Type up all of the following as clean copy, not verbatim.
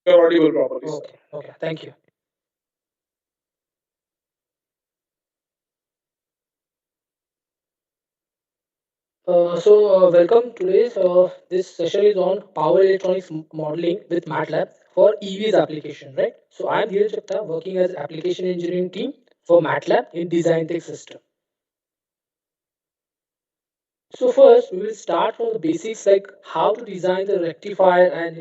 You're audible properly, sir. Okay, okay, thank you. Welcome today's this session is on power electronics modeling with MATLAB for EVs application, right? So I'm Dheeraj Chapta, working as application engineering team for MATLAB in Design Tech System. So first we will start from the basics like how to design the rectifier, and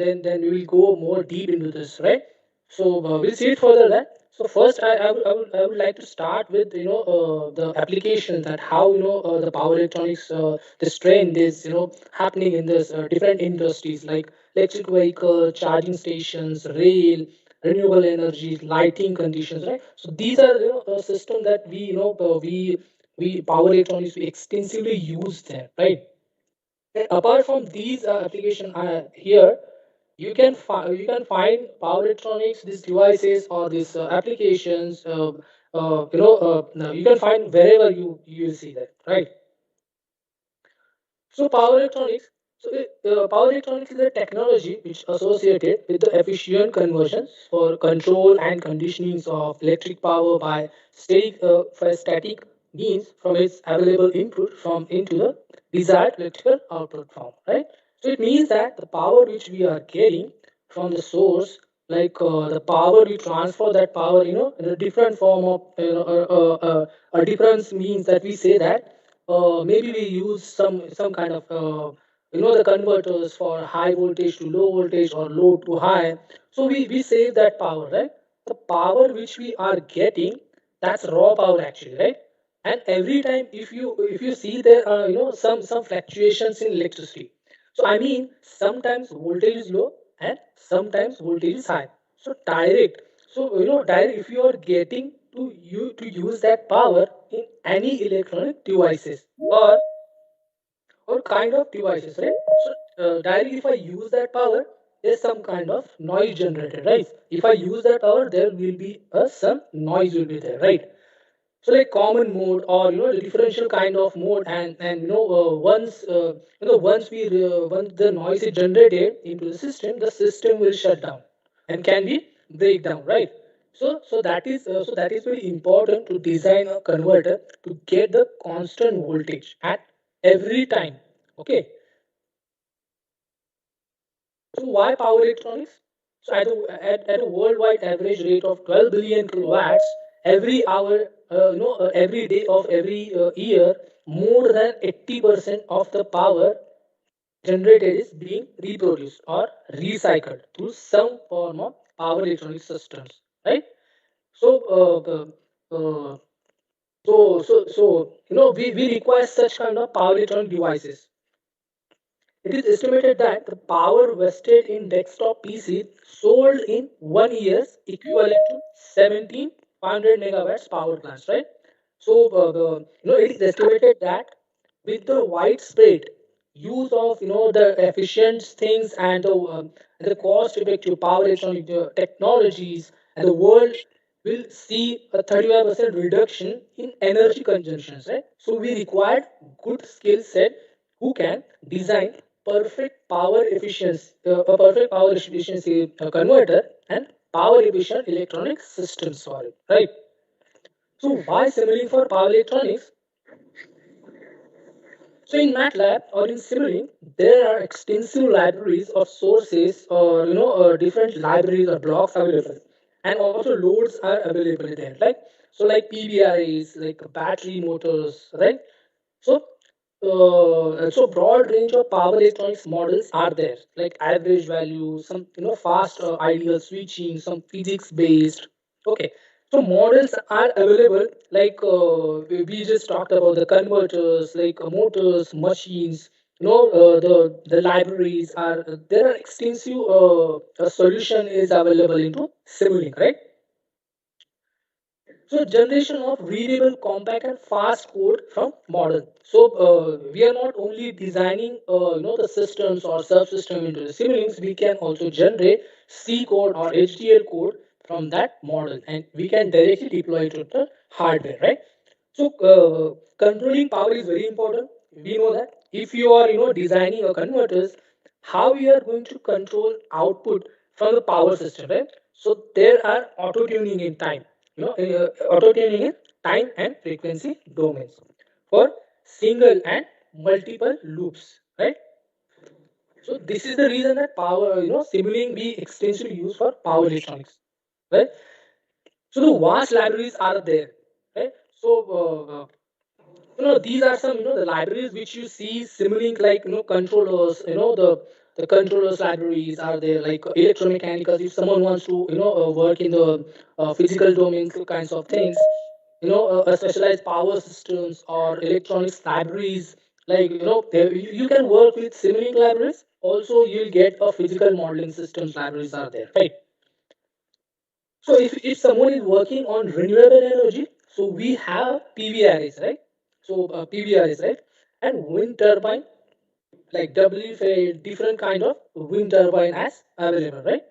then we will go more deep into this, right? So we'll see it further that. So first I would like to start with the application, that how the power electronics this trend is happening in this different industries like electric vehicle, charging stations, rail, renewable energy, lighting conditions, right? So these are a system that we power electronics we extensively use there, right? And apart from these application here, you can find power electronics, these devices or these applications. Now you can find wherever you will see that, right? So power electronics is a technology which associated with the efficient conversions for control and conditionings of electric power by static means from its available input from into the desired electrical output form, right? So it means that the power which we are getting from the source, like the power we transfer that power, in a different form of a difference means that we say that maybe we use some kind of the converters for high voltage to low voltage or low to high. So we save that power, right? The power which we are getting, that's raw power actually, right? And every time if you see there are some fluctuations in electricity. So I mean sometimes voltage is low and sometimes voltage is high. So direct. So direct, if you are getting to use that power in any electronic devices or kind of devices, right? So directly if I use that power, there's some kind of noise generated, right? If I use that power, there will be some noise will be there, right? So like common mode or the differential kind of mode, and once the noise is generated into the system will shut down and can be break down, right? So that is very important to design a converter to get the constant voltage at every time. Okay. So why power electronics? So at a worldwide average rate of 12 billion kilowatts every hour, every day of every year, more than 80% of the power generated is being reproduced or recycled through some form of power electronic systems, right? So, we require such kind of power electronic devices. It is estimated that the power wasted in desktop PC sold in 1 year equivalent to 1700 megawatts power plants, right? So, it is estimated that with the widespread use of the efficient things and the cost-effective power electronic technologies, and the world will see a 35% reduction in energy consumptions, right? So we required good skill set who can design a perfect power efficiency converter and power efficient electronic systems for it, right? So why Simulink for power electronics? So in MATLAB or in Simulink, there are extensive libraries of sources or different libraries or blocks available, and also loads are available there. Like PBRAs, like battery motors, right? So broad range of power electronics models are there, like average value, some fast ideal switching, some physics based. Okay, so models are available, like we just talked about the converters, like motors, machines. The libraries are there are extensive. A solution is available into Simulink, right? So generation of readable, compact, and fast code from model. So we are not only designing, the systems or subsystem into the Simulink. We can also generate C code or HDL code from that model, and we can directly deploy it to the hardware, right? So controlling power is very important. We know that if you are designing a converters, how you are going to control output from the power system, right? So there are auto tuning in time, auto tuning in time and frequency domains for single and multiple loops, right? So this is the reason that power, simulating be extensively used for power electronics, right? So the vast libraries are there, right? So these are some the libraries which you see Simulink, like controllers, the controllers libraries are there, like electromechanicals. If someone wants to work in the physical domains kinds of things, specialized power systems or electronics libraries, like you can work with Simulink libraries. Also you'll get a physical modeling systems libraries are there, right? So if someone is working on renewable energy, so we have PV arrays, right? So PV arrays, right? And wind turbine, like WFA, different kind of wind turbine as available, right?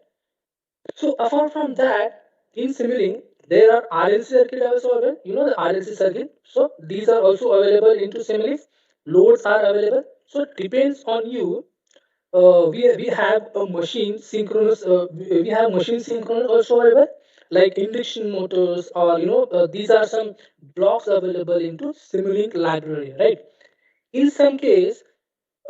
So apart from that, in Simulink, there are RLC circuit also available. You know the RLC circuit. So these are also available into Simulink. Loads are available. So it depends on you. We have a machine synchronous. We have machine synchronous also available, like induction motors, or these are some blocks available into Simulink library, right? In some case,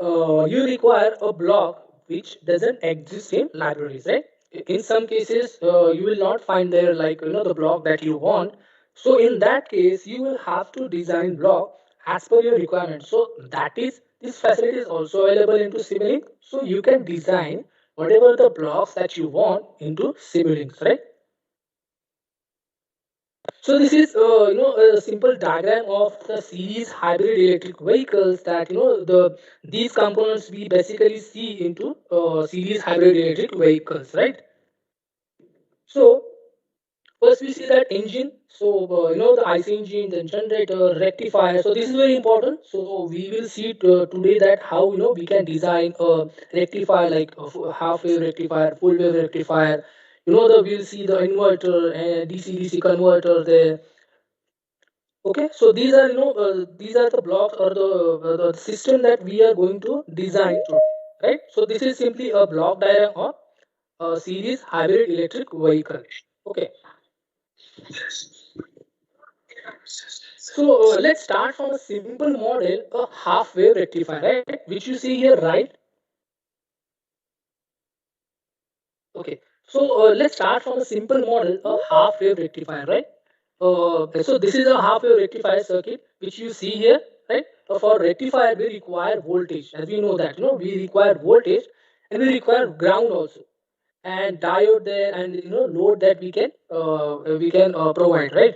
you require a block which doesn't exist in libraries, right? In some cases, you will not find there, like the block that you want. So in that case, you will have to design block as per your requirement. So that is, this facility is also available into Simulink. So you can design whatever the blocks that you want into Simulinks, right? So this is a simple diagram of the series hybrid electric vehicles that these components we basically see into series hybrid electric vehicles, right? So first we see that engine. So the IC engine, then generator, rectifier. So this is very important. So we will see today that how we can design a rectifier, like a half wave rectifier, full wave rectifier. We'll see the inverter and DC converter there. Okay, so these are the blocks or the system that we are going to design today, right? So this is simply a block diagram of a series hybrid electric vehicle. Okay, so let's start from a simple model, a half wave rectifier, right? Which you see here, right? Okay, so let's start from a simple model, a half wave rectifier, right? So this is a half wave rectifier circuit which you see here, right? For rectifier, we require voltage, as we know that we require voltage, and we require ground also, and diode there, and load that we can provide, right?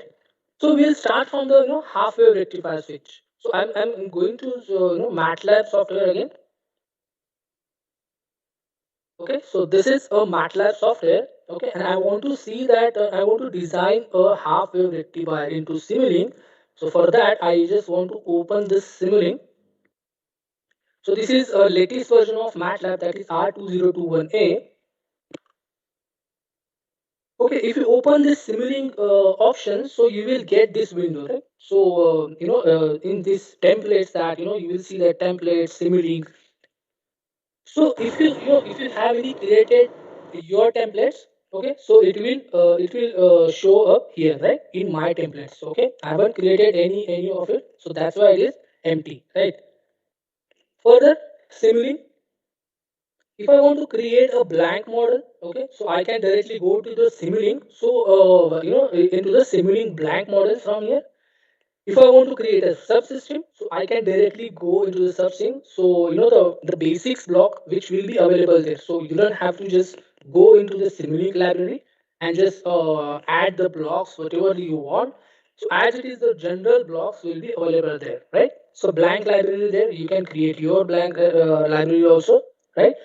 So we'll start from the half wave rectifier switch. So I'm going to MATLAB software again. Okay, so this is a MATLAB software. Okay, and I want to see that I want to design a half wave rectifier into Simulink. So for that, I just want to open this Simulink. So this is a latest version of MATLAB, that is R2021A. Okay, if you open this Simulink option, so you will get this window, right? So in this templates, that you will see the template Simulink. So if you have any created your templates, okay, so it will show up here, right, in my templates. Okay, I haven't created any of it, so that's why it is empty, right? Further, Simulink, if I want to create a blank model, okay, so I can directly go to the Simulink. So into the Simulink blank model from here. If I want to create a subsystem, so I can directly go into the subsystem. So the basics block which will be available there. So you don't have to just go into the Simulink library and just add the blocks whatever you want. So as it is, the general blocks will be available there, right? So blank library there, you can create your blank library also, right?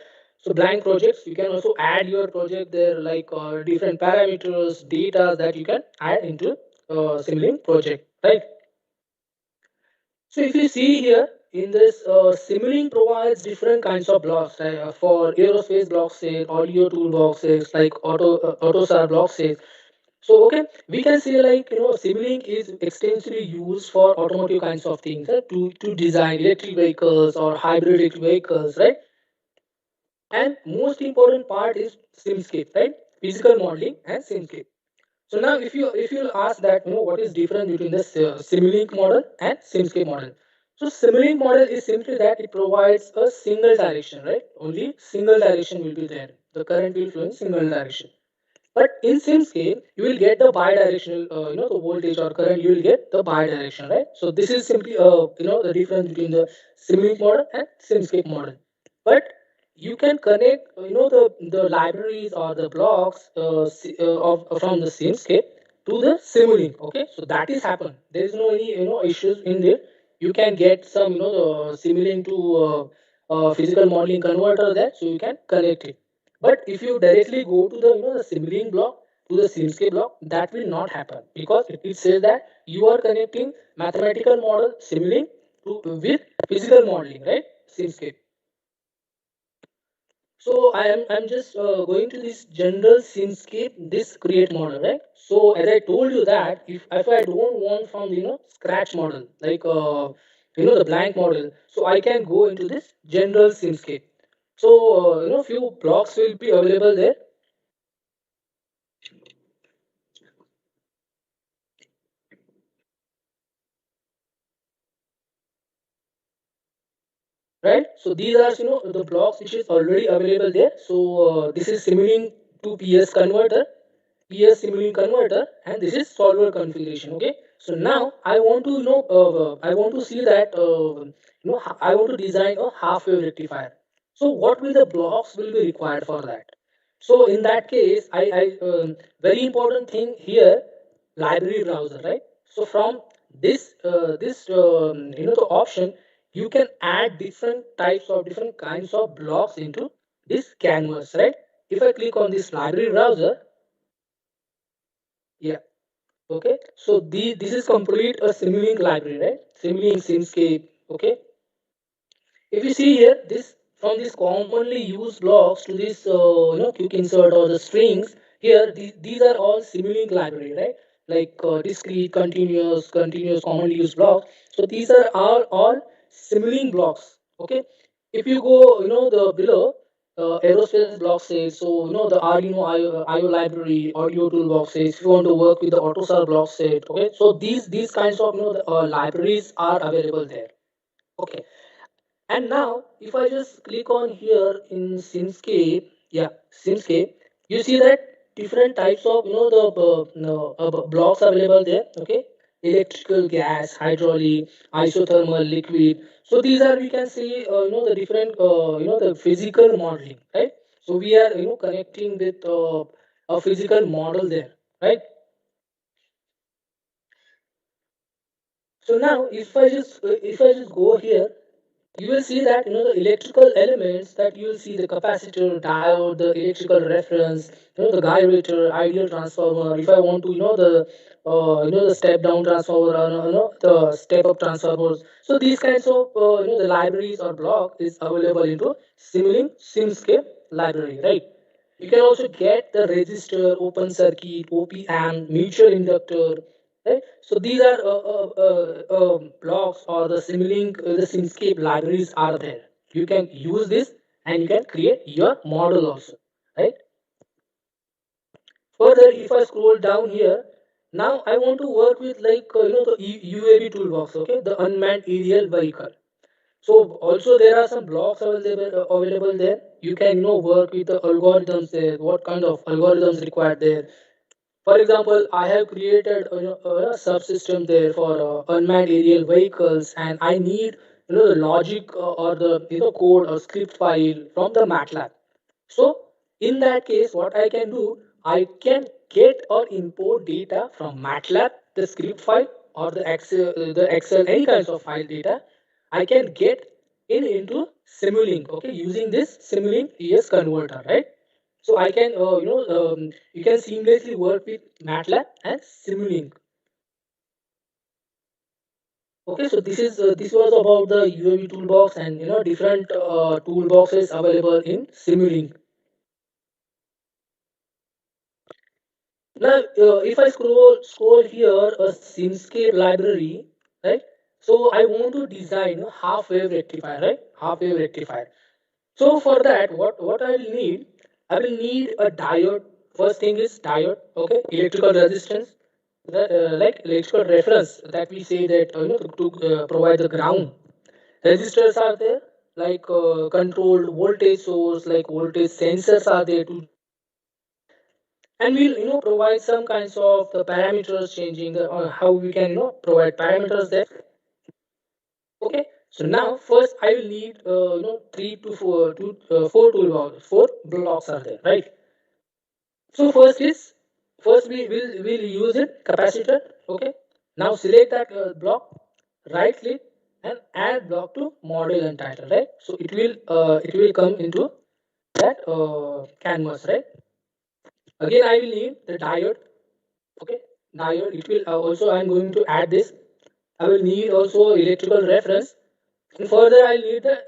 So blank projects, you can also add your project there, like different parameters, data that you can add into Simulink project, right? So if you see here in this, Simulink provides different kinds of blocks, right? For aerospace block set, audio toolboxes, like AutoSAR block set. So okay, we can say, like Simulink is extensively used for automotive kinds of things, to design electric vehicles or hybrid electric vehicles, right? And most important part is Simscape, right? Physical modeling and Simscape. So now, if you ask that, what is different between the Simulink model and Simscape model? So Simulink model is simply that it provides a single direction, right? Only single direction will be there. The current will flow in single direction. But in Simscape, you will get the bi-directional, the voltage or current. You will get the bi-directional, right? So this is simply, the difference between the Simulink model and Simscape model. But you can connect, the libraries or the blocks of from the Simscape to the Simulink. Okay, so that is happen. There is no any issues in there. You can get some the Simulink to physical modeling converter there, so you can connect it. But if you directly go to the the Simulink block to the Simscape block, that will not happen because it says that you are connecting mathematical model Simulink to with physical modeling, right? Simscape. So I'm just going to this general Simscape this create model, right? So as I told you that if I don't want from scratch model like the blank model, so I can go into this general Simscape. So few blocks will be available there, right? So these are the blocks which is already available there. So this is Simulink to PS converter, PS Simulink converter, and this is solver configuration. Okay. So now I want to I want to see that I want to design a half wave rectifier. So what will the blocks will be required for that? So in that case, I very important thing here, library browser, right? So from this the option, you can add different types of different kinds of blocks into this canvas, right? If I click on this library browser, yeah, okay. So this is complete a Simulink library, right? Simulink, Simscape, okay. If you see here, this from these commonly used blocks to this quick insert or the strings, here these are all Simulink library, right? Like discrete, continuous, commonly used blocks. So these are all Simulink blocks. Okay. If you go, the below aerospace block says, so the Arduino IO library, audio toolbox says, if you want to work with the AutoSAR block set, okay. So these kinds of libraries are available there. Okay. And now, if I just click on here in Simscape, yeah, Simscape, you see that different types of blocks available there. Okay, electrical, gas, hydraulic, isothermal, liquid. So these are, we can see the different the physical modeling, right? So we are connecting with a physical model there, right? So now, if I just go here, you will see that the electrical elements, that you will see the capacitor, diode, the electrical reference, the gyrator, ideal transformer. If I want to the step down transformer, or the step up transformers. So these kinds of the libraries or block is available into Simulink Simscape library, right? You can also get the resistor, open circuit, op amp, mutual inductor, right? So these are blocks or the Simulink, the Simscape libraries are there. You can use this and you can create your model also, right? Further, if I scroll down here, now I want to work with like the UAV toolbox, okay, the unmanned aerial vehicle. So also there are some blocks available there. You can work with the algorithms there. What kind of algorithms required there? For example, I have created a subsystem there for unmanned aerial vehicles, and I need the logic or the code or script file from the MATLAB. So in that case, what I can do, I can get or import data from MATLAB, the script file, or the Excel, any kinds of file data. I can get into Simulink, okay, using this Simulink ES converter, right? So I can, you can seamlessly work with MATLAB and Simulink. Okay, so this was about the UAV toolbox and different toolboxes available in Simulink. Now, if I scroll here a Simscape library, right? So I want to design a half wave rectifier, right? Half wave rectifier. So for that, what I will need, I will need a diode. First thing is diode, okay, electrical resistance, like electrical reference that we say that to provide the ground. Resistors are there, like controlled voltage source, like voltage sensors are there to, and we'll provide some kinds of the parameters changing the how we can provide parameters there. Okay, so now first I will need three to four toolbox, four blocks are there, right? So first we will use it capacitor. Okay, now select that block, right click and add block to model and title, right? So it will come into that canvas, right? Again I will need the diode. Okay, diode, it will also I'm going to add this. I will need also electrical reference, and further I'll need the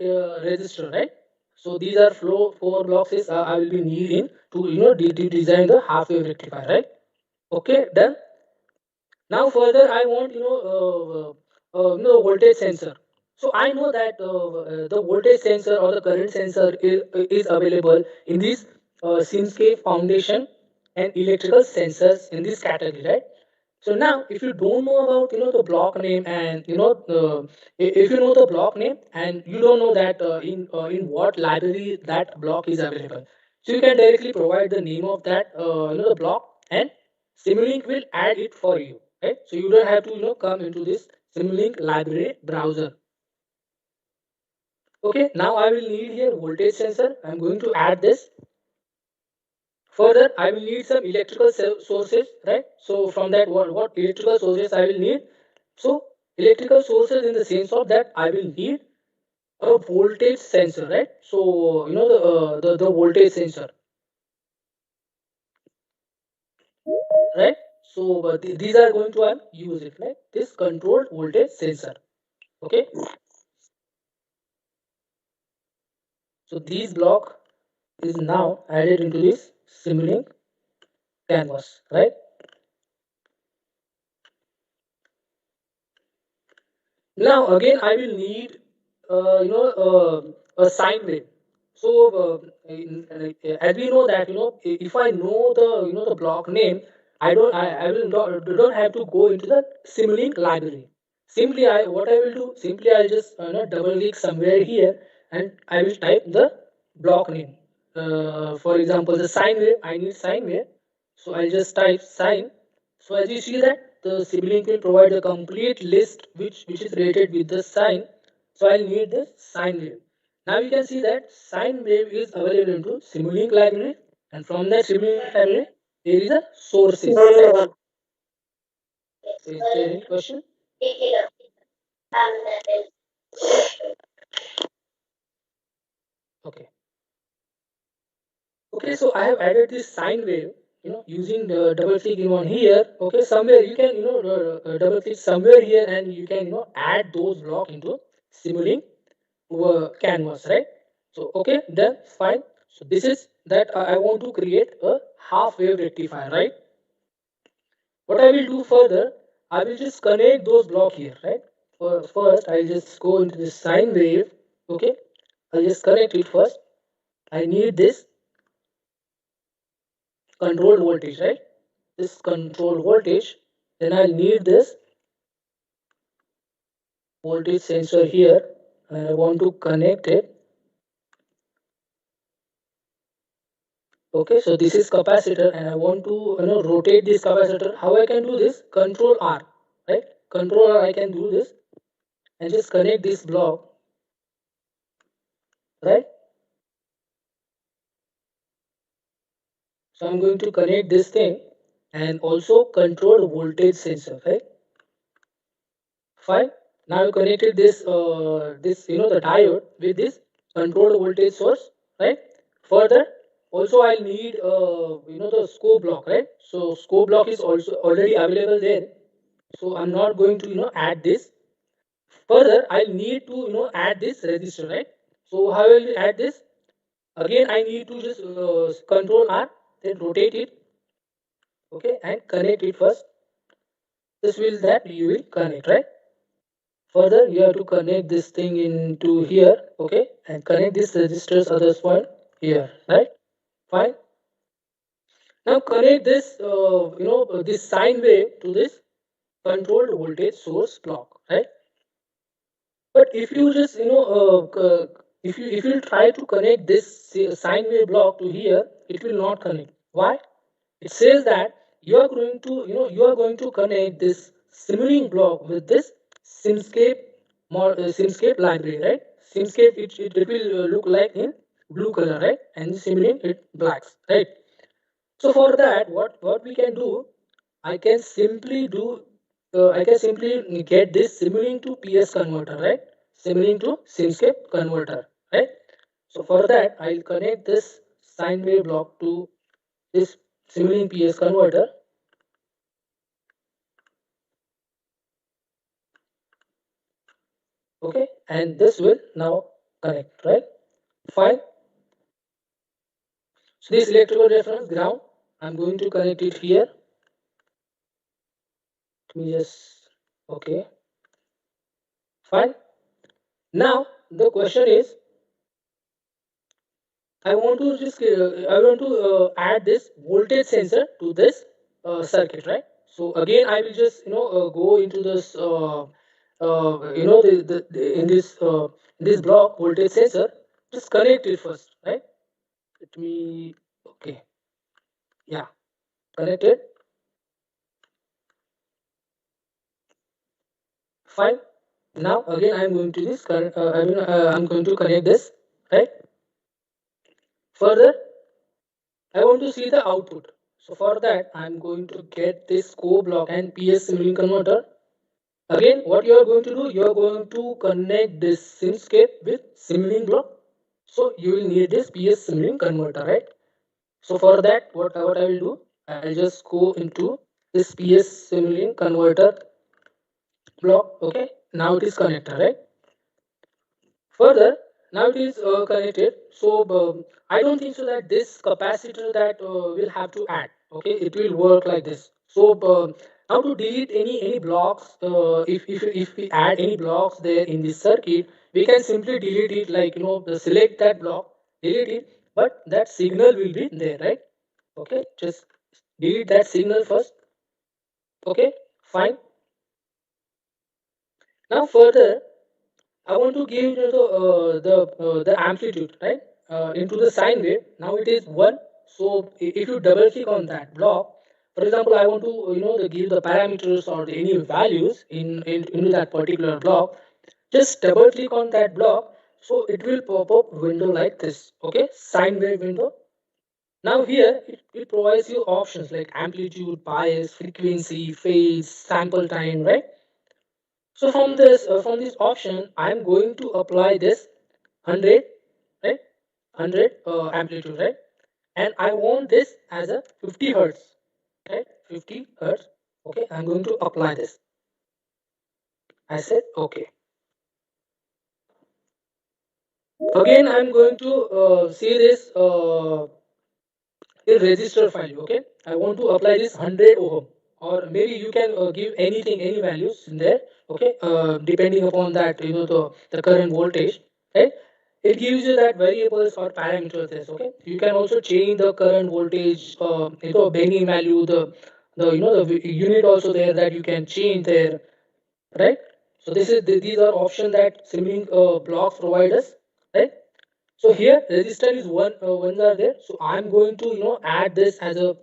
resistor, right? So these are flow four blocks is I will be needing to design the half wave rectifier, right? Okay, done. Now further I want voltage sensor. So I know that the voltage sensor or the current sensor is available in this Simscape Foundation and electrical sensors in this category, right? So now, if you don't know about the block name, and if you know the block name and you don't know that in what library that block is available, so you can directly provide the name of that the block, and Simulink will add it for you, right? So you don't have to come into this Simulink library browser. Okay, now I will need here voltage sensor. I'm going to add this. Further, I will need some electrical sources, right? So from that, what electrical sources I will need? So electrical sources in the sense of that I will need a voltage sensor, right? So the voltage sensor, right? So these are going to use it, right? This controlled voltage sensor. Okay. So these block is now added into this Simulink canvas, right? Now again, I will need a sine wave. So as we know that if I know the the block name, I will don't have to go into the Simulink library. Simply I what I will do, simply I'll just double click somewhere here and I will type the block name. For example, the sine wave. I need sine wave, so I'll just type sine. So as you see that the Simulink will provide a complete list which is related with the sine. So I'll need this sine wave. Now you can see that sine wave is available into Simulink library, and from that Simulink library there is a sources. Right? So is there any question? Okay. Okay, so I have added this sine wave, using the double click in one here. Okay, somewhere you can, double click somewhere here and you can, add those block into Simulink canvas, right? So, okay, done, fine. So this is that I want to create a half wave rectifier, right? What I will do further, I will just connect those block here, right? First, I'll just go into this sine wave, okay? I'll just connect it first. I need this control voltage, right? This control voltage. Then I'll need this voltage sensor here, and I want to connect it. Okay, so this is capacitor and I want to rotate this capacitor. How I can do this? Control R, right? Control R, I can do this and just connect this block, right? So I'm going to connect this thing and also control voltage sensor, right? Fine. Now you connected this the diode with this controlled voltage source, right? Further, also I'll need the scope block, right? So scope block is also already available there. So I'm not going to add this. Further, I'll need to add this resistor, right? So how will I add this? Again, I need to just control R, then rotate it, okay, and connect it first. This will that you will connect, right? Further, you have to connect this thing into here, okay, and connect this resistors other point here, right? Fine. Now connect this, this sine wave to this controlled voltage source block, right? But if you just, if you try to connect this sine wave block to here, it will not connect. Why? It says that you are going to, you are going to connect this simulating block with this Simscape Simscape library, right? Simscape, it will look like in blue color, right? And Simulink it blacks, right? So for that, what we can do, I can simply do, I can simply get this Simulink to PS converter, right? Simulink to Simscape converter, right? So for that, I'll connect this sine wave block to this Simulink PS converter, okay? And this will now connect, right? Fine. So this electrical reference ground, I'm going to connect it here. Let me just, okay, fine. Now the question is, I want to add this voltage sensor to this circuit, right? So again, I will just, go into this, in this block voltage sensor. Just connect it first, right? Let me, okay, yeah, connected. Fine. Now again, I'm going to this. I'm going to connect this, right? Further, I want to see the output. So for that, I'm going to get this co block and PS Simulink converter. Again, what you are going to do, you are going to connect this Simscape with Simulink block. So you will need this PS Simulink converter, right? So for that, what I will do, I'll just go into this PS Simulink converter block. Okay, now it is connected, right? Further, now it is connected. So I don't think so that this capacitor that will have to add. Okay, it will work like this. So now to delete any blocks, if we add any blocks there in this circuit, we can simply delete it. Like select that block, delete it, but that signal will be there, right? Okay, just delete that signal first. Okay, fine. Now further, I want to give you the amplitude, right, into the sine wave. Now it is one. So if you double click on that block, for example, I want to give the parameters or any values into that particular block. Just double click on that block, so it will pop up window like this. Okay, sine wave window. Now here it provides you options like amplitude, bias, frequency, phase, sample time, right? So from this option, I'm going to apply this 100, right? 100 amplitude, right? And I want this as a 50 hertz, right? 50 hertz. Okay, I'm going to apply this. I said okay. Again, I'm going to see this in register file. Okay, I want to apply this 100 ohm, or maybe you can give anything, any values in there. Okay, depending upon that, the current voltage, right? It gives you that variables or parameters there. Okay, you can also change the current voltage, bending value, the the unit also there that you can change there, right? So these are options that Simulink blocks provide us, right? So here resistor is ones are there. So I'm going to add this as a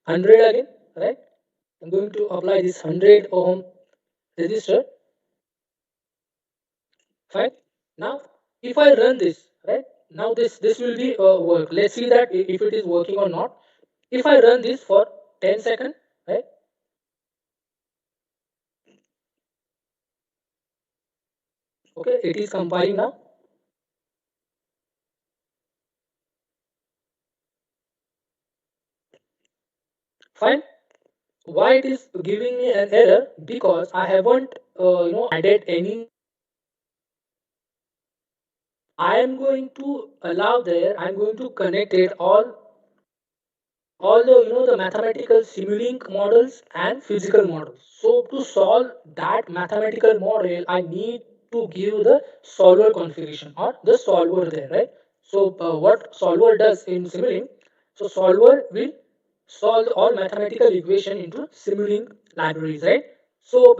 100 again, right? I'm going to apply this 100 ohm resistor. Fine. Now if I run this, right? Now this will be work. Let's see that if it is working or not. If I run this for 10 seconds, right? Okay, it is compiling now. Fine. Why it is giving me an error? Because I haven't added any. I am going to allow there. I'm going to connect it all all the the mathematical Simulink models and physical models. So to solve that mathematical model, I need to give the solver configuration or the solver there, right? So what solver does in Simulink? So solver will solve all mathematical equation into Simulink libraries, right? So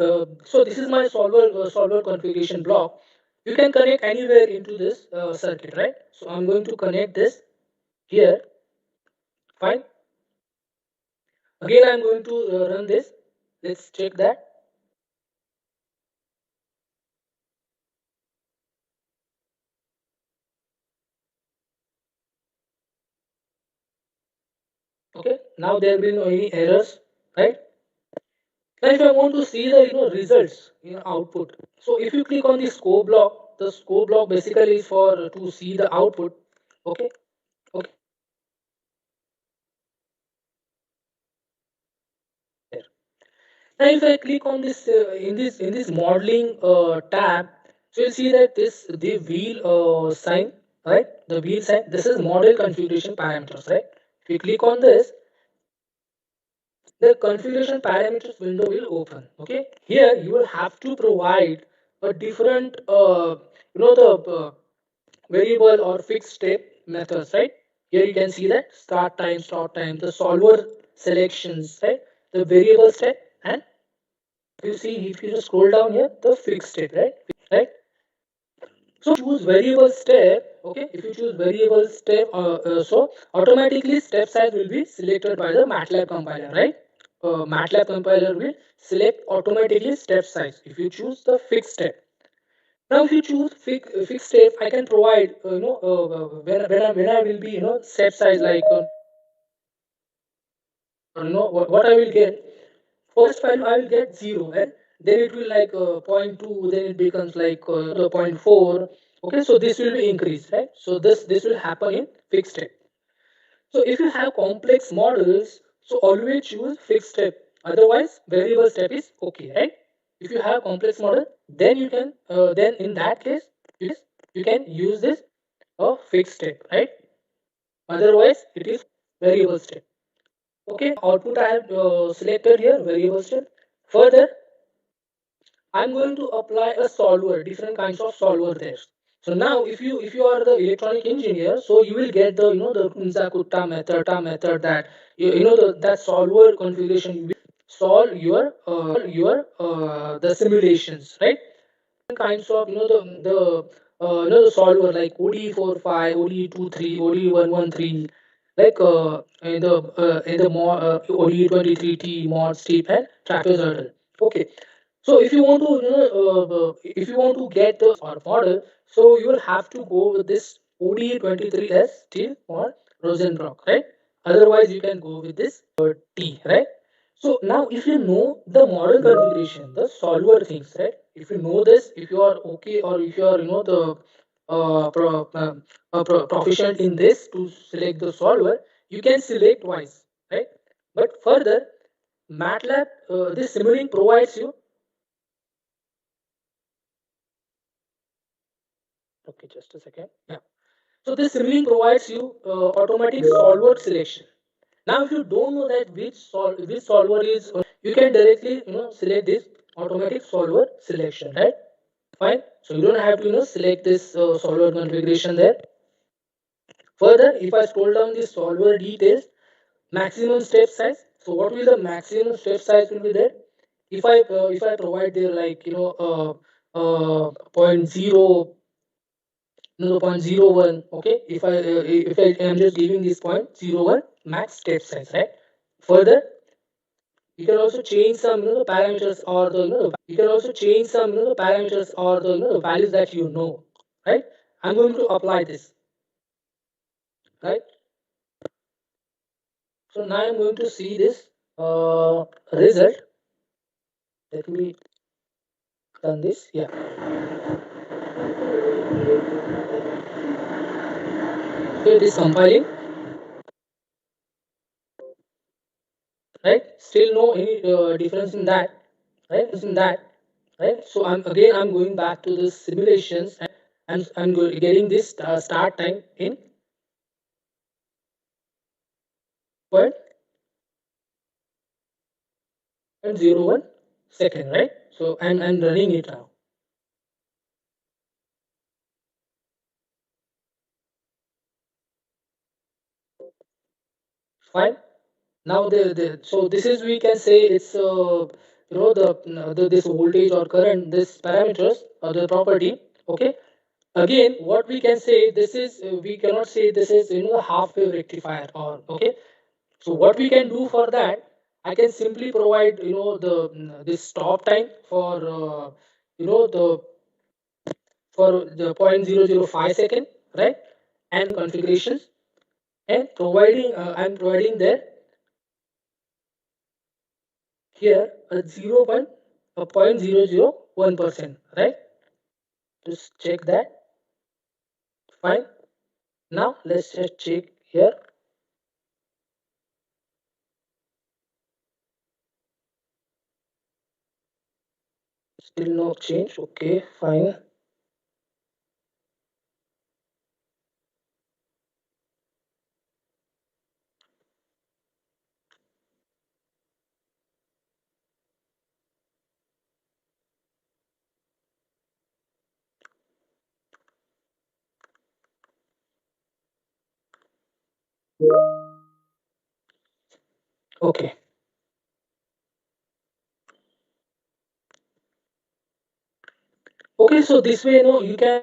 this is my solver configuration block. You can connect anywhere into this circuit, right? So I'm going to connect this here. Fine. Again, I'm going to run this. Let's check that. Okay. Now there will be no any errors, right? Now, if I want to see the results output, so if you click on the scope block, the scope block basically is for to see the output. Okay. Okay. There. Now, if I click on this in this modeling tab, so you'll see that this the wheel sign, right? The wheel sign. This is model configuration parameters, right? If you click on this, the configuration parameters window will open. Okay, here you will have to provide a different the variable or fixed step methods, right? Here you can see that start time, the solver selections, right? The variable step, and if you just scroll down here, the fixed step, right? So choose variable step. Okay, if you choose variable step, so automatically step size will be selected by the MATLAB compiler, right? MATLAB compiler will select automatically step size if you choose the fixed step. Now, if you choose fixed step, I can provide when I will be step size like what I will get. First value I will get 0, and then it will like zero point 0.2, then it becomes like the zero point 0.4. Okay, so this will be increased, right? So this will happen in fixed step. So if you have complex models, so always choose fixed step. Otherwise, variable step is okay, right? If you have complex model, then you can then in that case you can use this a fixed step, right? Otherwise, it is variable step. Okay, output I have selected here variable step. Further, I'm going to apply a solver, different kinds of solver there. So now, if you are the electronic engineer, so you will get the the Kunza-Kutta method that that solver configuration you will solve your the simulations, right? Kinds of the solver like ODE45, ODE23, ODE113, like in the ODE23T mod steep and trapezoidal. Okay, so if you want to if you want to get the or model, so you will have to go with this ODE23S steel or Rosenbrock, right? Otherwise, you can go with this T, right? So now, if you know the model configuration, the solver things, right? If you know this, if you are okay, or if you are the proficient in this to select the solver, you can select twice, right? But further, MATLAB, this Simulink provides you. Okay, just a second. Yeah. So this Simulink provides you automatic solver selection. Now, if you don't know that which solver is, you can directly select this automatic solver selection, right? Fine. So you don't have to select this solver configuration there. Further, if I scroll down the solver details, maximum step size. So what will the maximum step size will be there? If I provide there like point zero no 0.01. Okay, if I am just giving this 0.01 max step size, right? Further, you can also change some the parameters or the you can also change some the parameters or the values that right? I'm going to apply this, right? So now I'm going to see this result. Let me done this. Yeah. So it is compiling, right? Still no any difference in that, right? So I'm going back to the simulations, and getting this start time in 0.01 second, right? So I'm running it now. Fine. Now so this is, we can say, it's the this voltage or current, this parameters or the property. Okay. Again, what we can say, this is, we cannot say this is, a half wave rectifier, or okay. So what we can do for that, I can simply provide, this stop time for, the for the 0.005 second, right? And configurations, and providing, I'm providing there here a 0.001%, right? Just check that. Fine. Now let's just check here. Still no change. Okay, fine. Okay. Okay, so this way, you can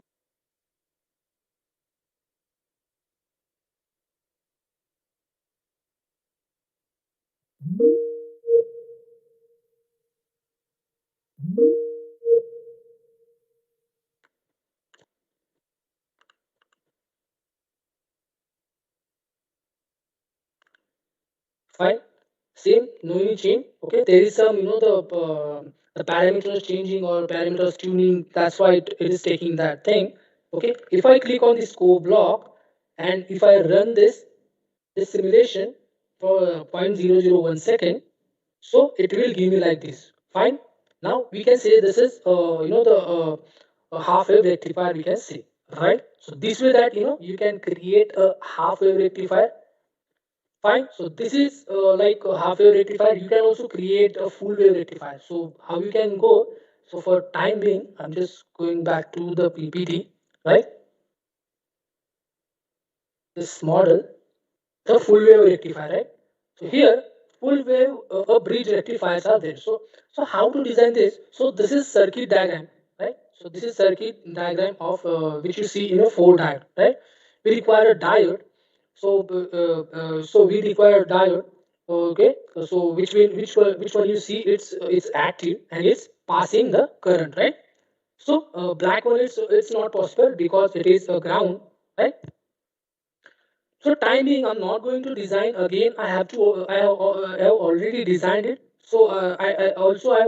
fine. Same, no any change. Okay, there is some, the parameters changing or parameters tuning. That's why it is taking that thing. Okay, if I click on this scope block, and if I run this simulation for 0.001 second, so it will give me like this. Fine. Now we can say this is, the a half wave rectifier, we can say, right? So this way that, you can create a half wave rectifier. Fine. So this is, like a half wave rectifier. You can also create a full wave rectifier. So how you can go? So for time being, I'm just going back to the PPT, right? This model, the full wave rectifier, right? So here, full wave, bridge rectifiers are there. So how to design this? So this is circuit diagram, right? So this is circuit diagram of, which you see in a four diode, right? We require a diode. So we require a diode. Okay. So which one you see, it's active and it's passing the current, right? So black one, it's not possible because it is a ground, right? So time being, I'm not going to design again. I have to. I have already designed it. So I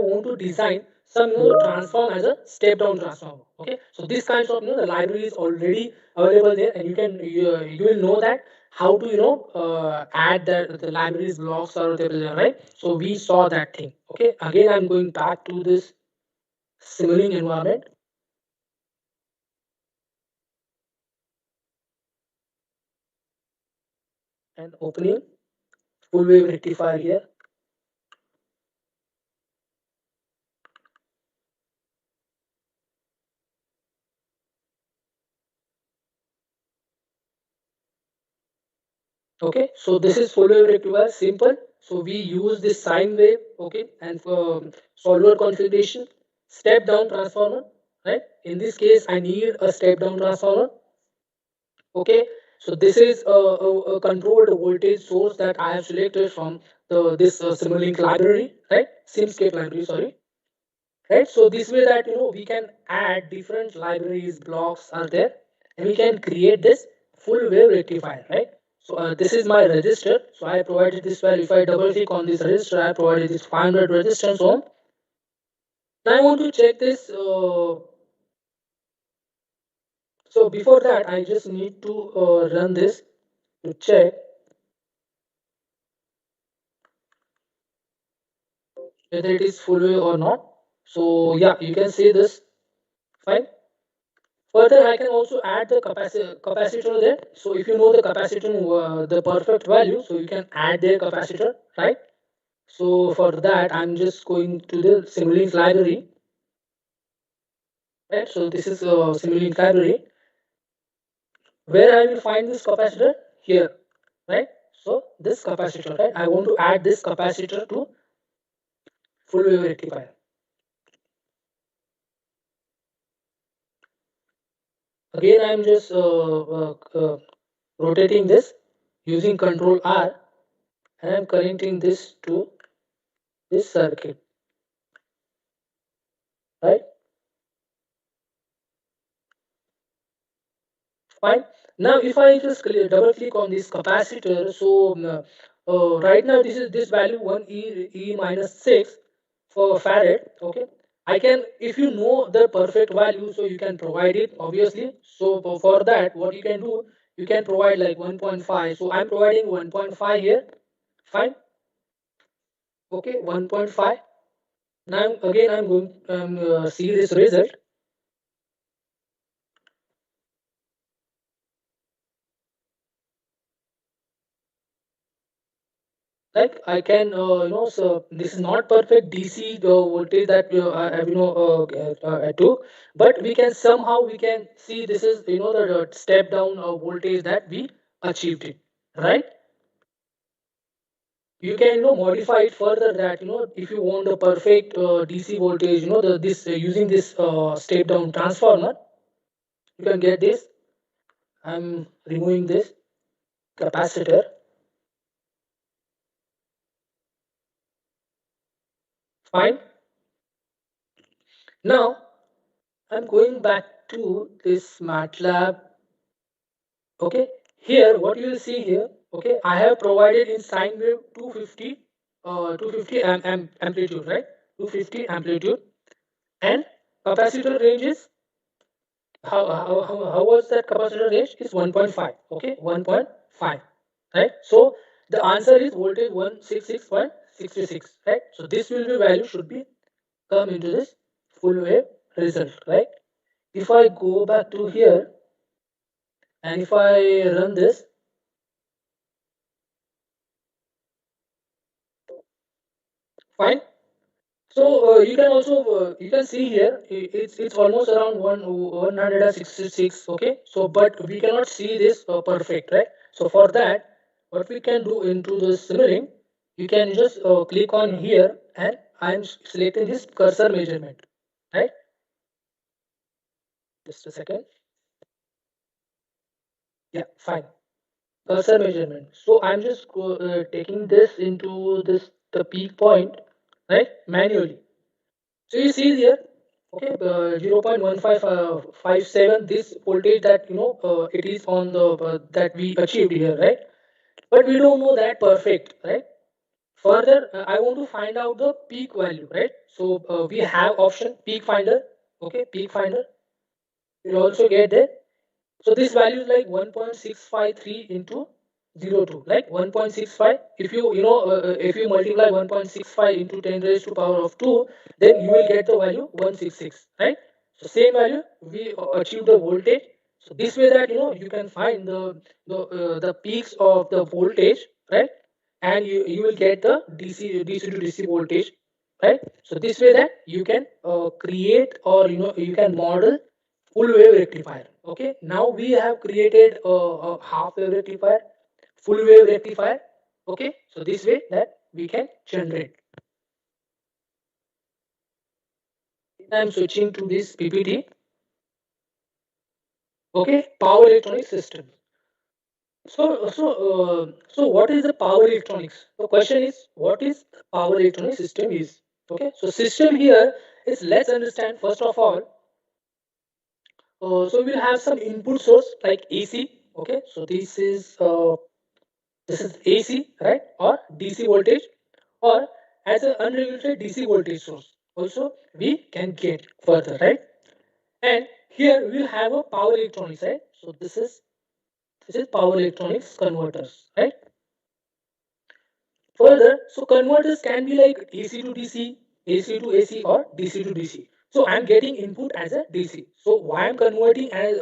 want to design some, transform as a step down transformer. Okay. So this kinds of, the library is already available there, and you will know that how to, add the libraries blocks are available there, right? So we saw that thing. Okay. Again, I'm going back to this Simulink environment and opening full wave rectifier here. Okay, so this is full wave rectifier, simple. So we use this sine wave, okay, and solver configuration, step down transformer, right? In this case, I need a step down transformer. Okay, so this is a controlled voltage source that I have selected from the this Simulink library, right? Simscape library, sorry, right? So this way that, we can add different libraries, blocks are there, and we can create this full wave rectifier, right? So this is my register. So I provided this value. If I double click on this register, I provided this 500 resistance ohm. Now I want to check this. So before that, I just need to run this to check whether it is full wave or not. So yeah, you can see this. Fine. Further, I can also add the capacitor there. So if you know the capacitor, the perfect value, so you can add their capacitor, right? So for that, I'm just going to the Simulink library, right? So this is a Simulink library where I will find this capacitor here, right? So this capacitor, right? I want to add this capacitor to full wave rectifier. Again, I'm just rotating this using Control R, and I'm connecting this to this circuit, right? Fine. Now, if I just double click on this capacitor, so right now this value 1 e minus 6 for farad. Okay, I can, if you know the perfect value, so you can provide it obviously. So for that, what you can do, you can provide like 1.5. So I'm providing 1.5 here. Fine. Okay, 1.5. Now again I'm going see this result. Like I can so this is not perfect DC voltage that I have I took, but we can somehow we can see this is the step down voltage that we achieved it, right? You can modify it further, that if you want the perfect DC voltage, the this using this step down transformer, you can get this. I'm removing this capacitor. Fine. Now I'm going back to this MATLAB. Okay, here what you will see here, okay, I have provided in sine wave 250 amplitude, right? 250 amplitude, and capacitor range is how was that capacitor range is 1.5. Okay, 1.5, right? So the answer is voltage 166.66, right? So this will be value should be come into this full wave result, right? If I go back to here and if I run this, fine. So you can also you can see here it's almost around 166. Okay, so but we cannot see this perfect, right? So for that, what we can do into the Simulink, you can just click on here, and I'm selecting this cursor measurement, right? Just a second. Yeah, fine. Cursor measurement. So I'm just taking this into this the peak point, right, manually. So you see here, okay, 0.1557, this voltage that it is on the that we achieved here, right? But we don't know that perfect, right? Further, I want to find out the peak value, right? So we have option peak finder, okay, peak finder. You'll also get there. So this value is like 1.653 into 02, like 1.65. If if you multiply 1.65 into 10 raised to power of 2, then you will get the value 166, right? So same value we achieve the voltage. So this way that you can find the peaks of the voltage, right? And you will get the DC to DC voltage, right? So this way that you can create, or you can model full wave rectifier. Okay, now we have created a half wave rectifier, full wave rectifier. Okay, so this way that we can generate. I'm switching to this PPT. Okay, power electronic system. So what is the power electronics? The question is, what is the power electronic system is? Okay, so system here is, let's understand first of all. So we'll have some input source like AC. Okay, so this is AC, right, or DC voltage, or as an unregulated DC voltage source. Also, we can get further, right? And here we'll have a power electronics, right? So this is power electronics converters, right? Further, so converters can be like AC to DC, AC to AC, or DC to DC. So I'm getting input as a DC. So why I'm converting as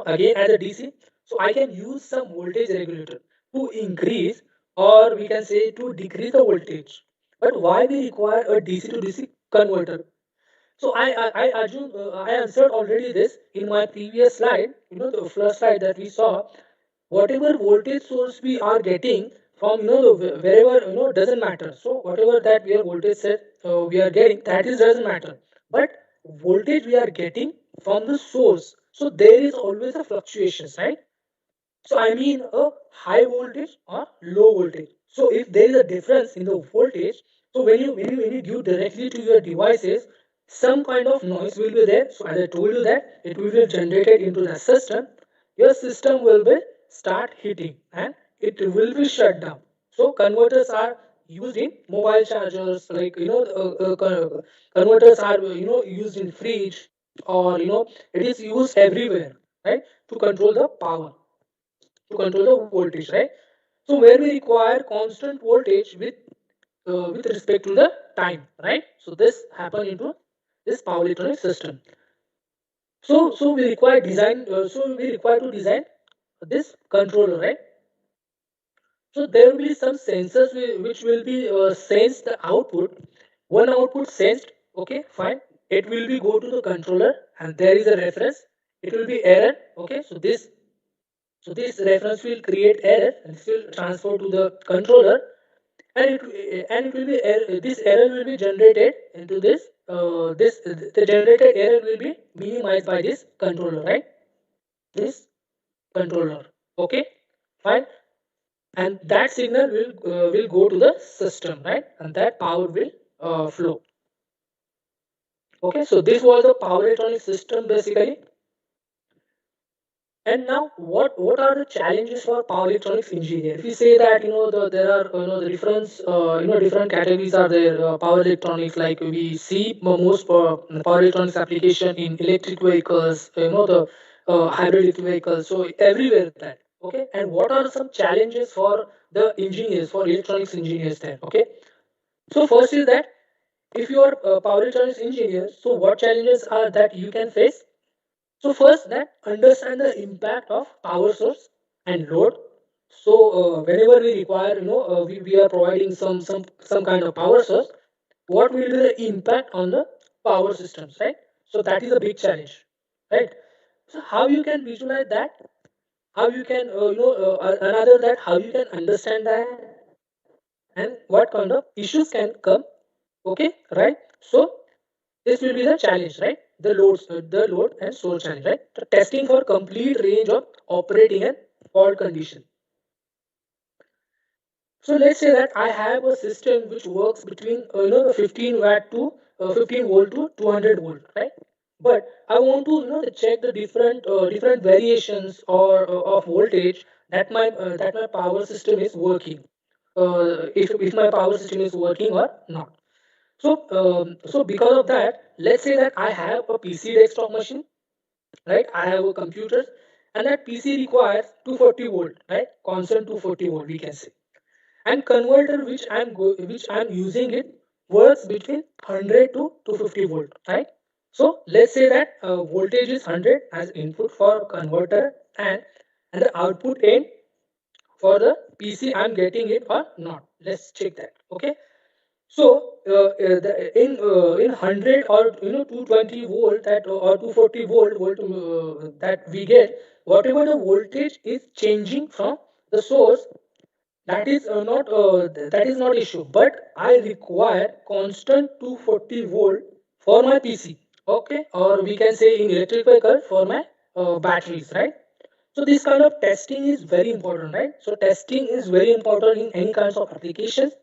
again as a DC? So I can use some voltage regulator to increase, or we can say to decrease the voltage. But why we require a DC to DC converter? So I assume I answered already this in my previous slide. The first slide that we saw, whatever voltage source we are getting from the wherever doesn't matter. So whatever that we are voltage set we are getting, that is doesn't matter. But voltage we are getting from the source. So there is always a fluctuations, right? So I mean a high voltage or low voltage. So if there is a difference in the voltage, so when you give directly to your devices, some kind of noise will be there. So as I told you that it will be generated into the system. Your system will be start heating and it will be shut down. So converters are used in mobile chargers, like converters are used in fridge, or it is used everywhere, right, to control the power, to control the voltage, right? So where we require constant voltage with respect to the time, right? So this happen into this power electronic system. So we require design. So we require to design this controller, right? So there will be some sensors which will be sense the output. One output sensed, okay, fine. It will be go to the controller, and there is a reference. It will be error, okay. So this reference will create error, and this will transfer to the controller, and it will be this error will be generated into this the generated error will be minimized by this controller, right? This controller, okay, fine, and that signal will go to the system, right? And that power will flow. Okay, so this was the power electronic system basically. And now, what are the challenges for power electronics engineer? If we say that there are the different categories are there. Power electronics, like we see most power electronics application in electric vehicles, the hybrid vehicles. So everywhere that, okay. And what are some challenges for the engineers, for electronics engineers there? Okay. So first is that if you are a power electronics engineer, so what challenges are that you can face? So first, that understand the impact of power source and load. So whenever we require, we are providing some kind of power source, what will be the impact on the power systems, right? So that is a big challenge, right? So how you can visualize that? How you can, another that how you can understand that, and what kind of issues can come? Okay, right? So this will be the challenge, right? The load and source challenge, right? The testing for complete range of operating and fault condition. So let's say that I have a system which works between the 15 watt to 15 volt to 200 volt, right? But I want to check the different variations or of voltage that my power system is working. If my power system is working or not. So because of that, let's say that I have a PC desktop machine, right? I have a computer, and that PC requires 240 volt, right? Constant 240 volt, we can say. And converter which I'm using it works between 100 to 250 volt, right? So let's say that voltage is 100 as input for converter, and the output end for the PC I'm getting it or not. Let's check that. Okay. So in 100 or 220 volt that or 240 volt that we get, whatever the voltage is changing from the source, that is not issue. But I require constant 240 volt for my PC. Okay, or we can say in electric vehicle for my batteries, right? So this kind of testing is very important, right? So testing is very important in any kinds of applications.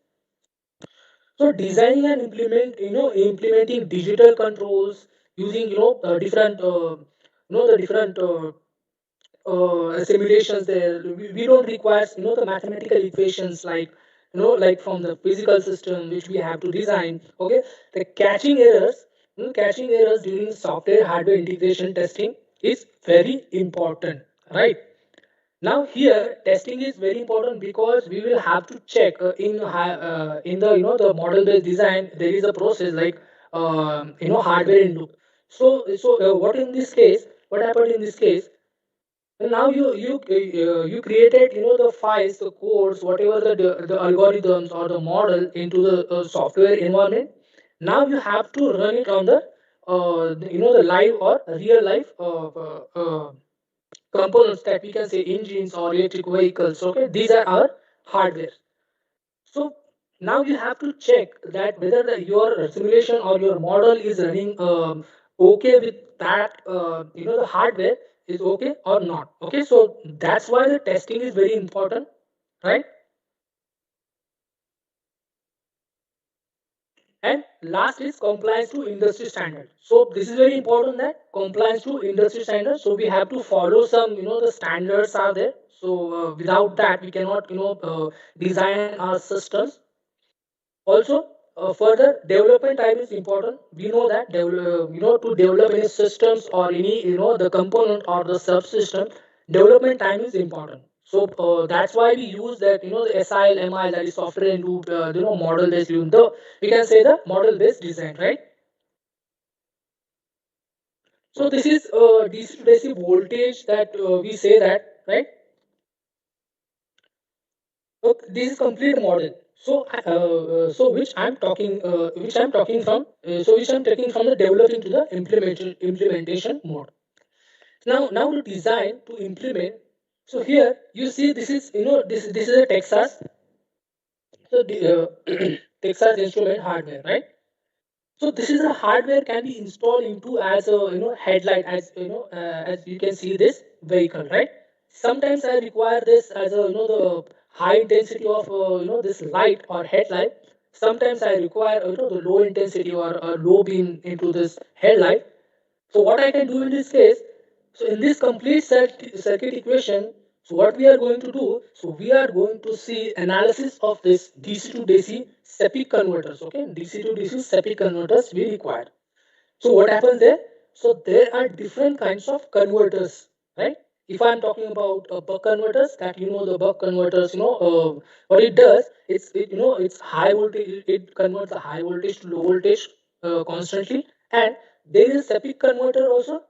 So designing and implementing digital controls using different the different simulations there. We don't require the mathematical equations, like like from the physical system which we have to design. Okay, the catching errors during software hardware integration testing is very important, right? Now here testing is very important because we will have to check in the the model based design. There is a process like hardware in loop. So what in this case, what happened in this case? And now you created the files, the codes, whatever the algorithms or the model into the software environment. Now you have to run it on the live or real life components that we can say engines or electric vehicles. Okay, these are our hardware. So now you have to check that whether your simulation or your model is running okay with that the hardware is okay or not. Okay, so that's why the testing is very important, right? And last is compliance to industry standard. So this is very important, that compliance to industry standard. So we have to follow some the standards are there. So without that we cannot design our systems. Also, further development time is important. We know that to develop any systems or any the component or the subsystem, development time is important. So that's why we use that the SIL, MIL, that is software and loop model based. We can say the model based design, right? So this is DC to DC voltage that we say that, right? So this is complete model. So which I'm talking from, which I'm taking from the developing to the implementation mode. Now to design to implement. So here you see this is this is a Texas, so the Texas Instrument hardware, right? So this is a hardware can be installed into as a headlight, as you can see this vehicle, right? Sometimes I require this as a the high intensity of this light or headlight. Sometimes I require the low intensity or low beam into this headlight. So what I can do in this case, so in this complete circuit equation, so what we are going to do, so we are going to see analysis of this DC to DC SEPI converters. Okay, DC to DC SEPI converters we require. So what happens there? So there are different kinds of converters, right? If I'm talking about buck converters, that the buck converters, what it does, it's high voltage. It converts the high voltage to low voltage constantly, and there is a SEPIC converter also.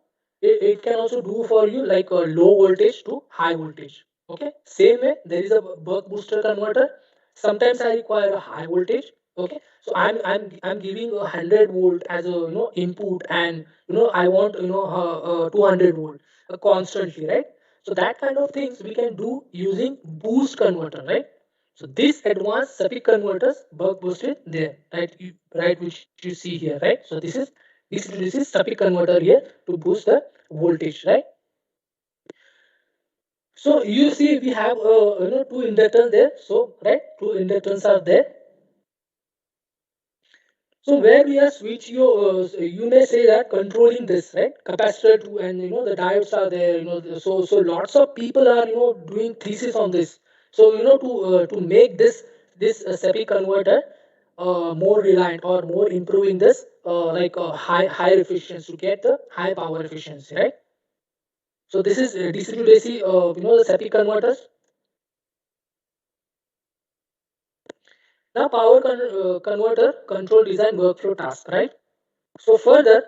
It can also do for you like a low voltage to high voltage. Okay, same way there is a buck booster converter. Sometimes I require a high voltage. Okay, so I'm giving 100 volt as a input, and I want 200 volt constantly, right? So that kind of things we can do using boost converter, right? So this advanced SAPIC converters buck boosted there, right? Right, which you see here, right? So this is SAPIC converter here to boost the voltage, right? So you see we have two inductors there. So right, two inductors are there. So where we are switch you may say that controlling this, right? Capacitor two, and the diodes are there. So lots of people are doing thesis on this. So to make this SEPI converter more reliant or more improving this like higher efficiency to get the high power efficiency, right? So this is DC to DC the SEPI converters. Now converter control design workflow task, right? So further,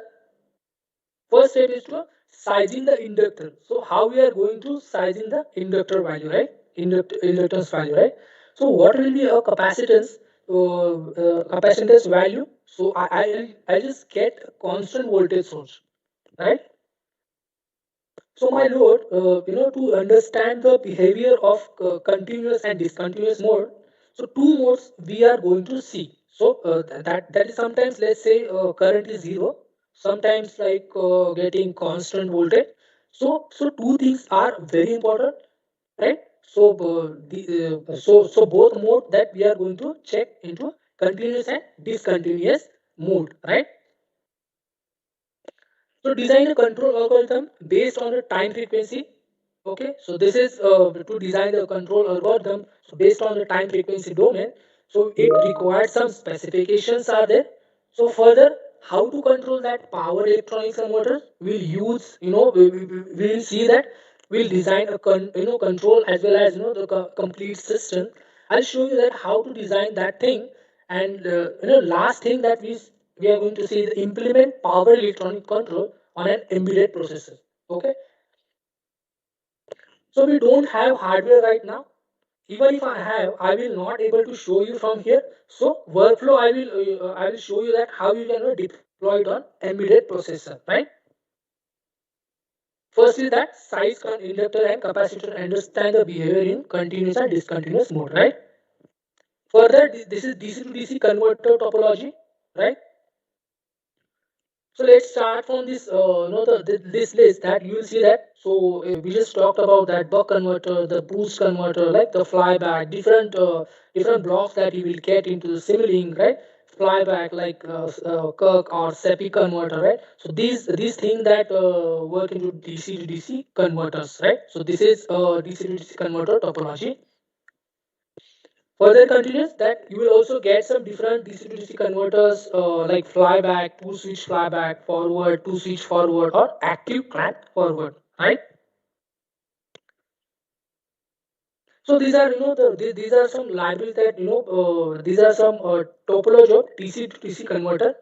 first step is to sizing the inductor. So how we are going to sizing the inductor value, right? Inductance value, right? So what will be a capacitance value? So I just get a constant voltage source, right? So my load, to understand the behavior of continuous and discontinuous mode. So two modes we are going to see. So that is sometimes, let's say current is zero. Sometimes like getting constant voltage. So two things are very important, right? So so both mode that we are going to check into continuous and discontinuous mode, right? So design a control algorithm based on the time frequency. Okay, so this is to design the control algorithm, so based on the time frequency domain. So it requires some specifications are there. So further, how to control that power electronics converter? We'll use, we'll see that we'll design a control as well as the complete system. I'll show you that how to design that thing, and last thing that we are going to see the implement power electronic control on an embedded processor. Okay, So we don't have hardware right now. Even if I have, I will not able to show you from here. So workflow, I will show you that how you can deploy it on embedded processor, right? First is that inductor and capacitor understand the behavior in continuous and discontinuous mode, right? Further, this is DC to DC converter topology, right? So let's start from this, this list that you will see that. So we just talked about that buck converter, the boost converter, like the flyback, different blocks that you will get into the Simulink, right? Flyback like Kirk or SEPI converter, right? So these things that work into DC to DC converters, right? So this is DC to DC converter topology. Further continues that you will also get some different DC to DC converters like flyback, two switch flyback, forward, two switch forward, or active clamp forward, right? So these are these are some libraries that these are some topology of DC to DC converter.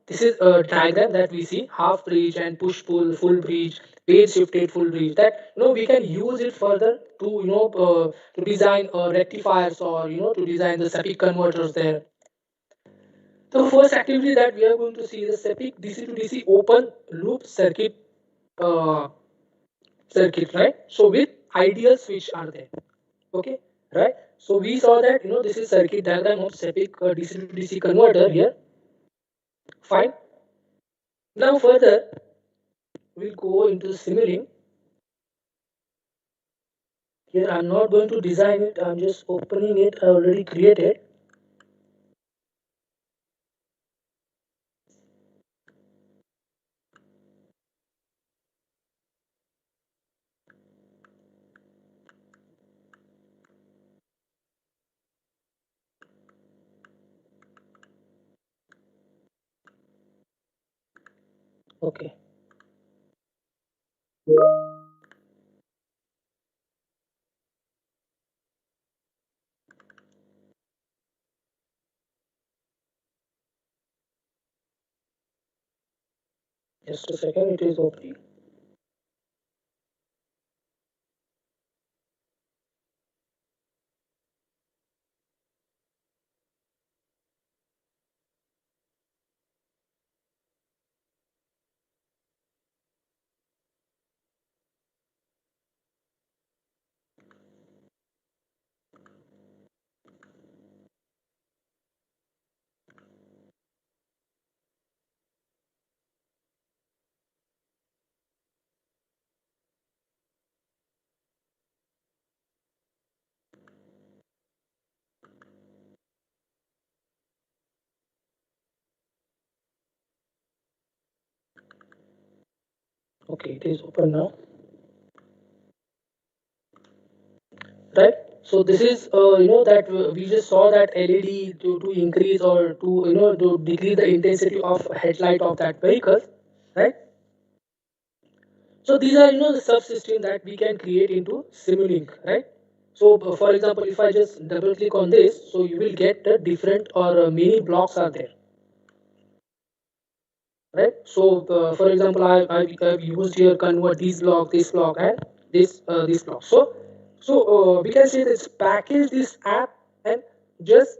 This is a diagram that we see half bridge and push pull full bridge, phase shifted full bridge. That we can use it further to to design rectifiers or to design the SAPIC converters there. The first activity that we are going to see is the SEPIC DC to DC open loop uh, circuit, right? So with ideal switch are there, okay, right? So we saw that this is circuit diagram of SEPIC DC to DC converter here. Fine. Now further we'll go into the Simulink. Here I'm not going to design it. I'm just opening it. I already created. Okay. Just a second. It is opening. Okay, it is open now. Right. So this is that we just saw that LED to increase or to to decrease the intensity of headlight of that vehicle, right? So these are the subsystem that we can create into Simulink, right? So for example, if I just double click on this, so you will get the different or many blocks are there, right? So for example, I've used here convert this block, and this block. So we can say this package this app and just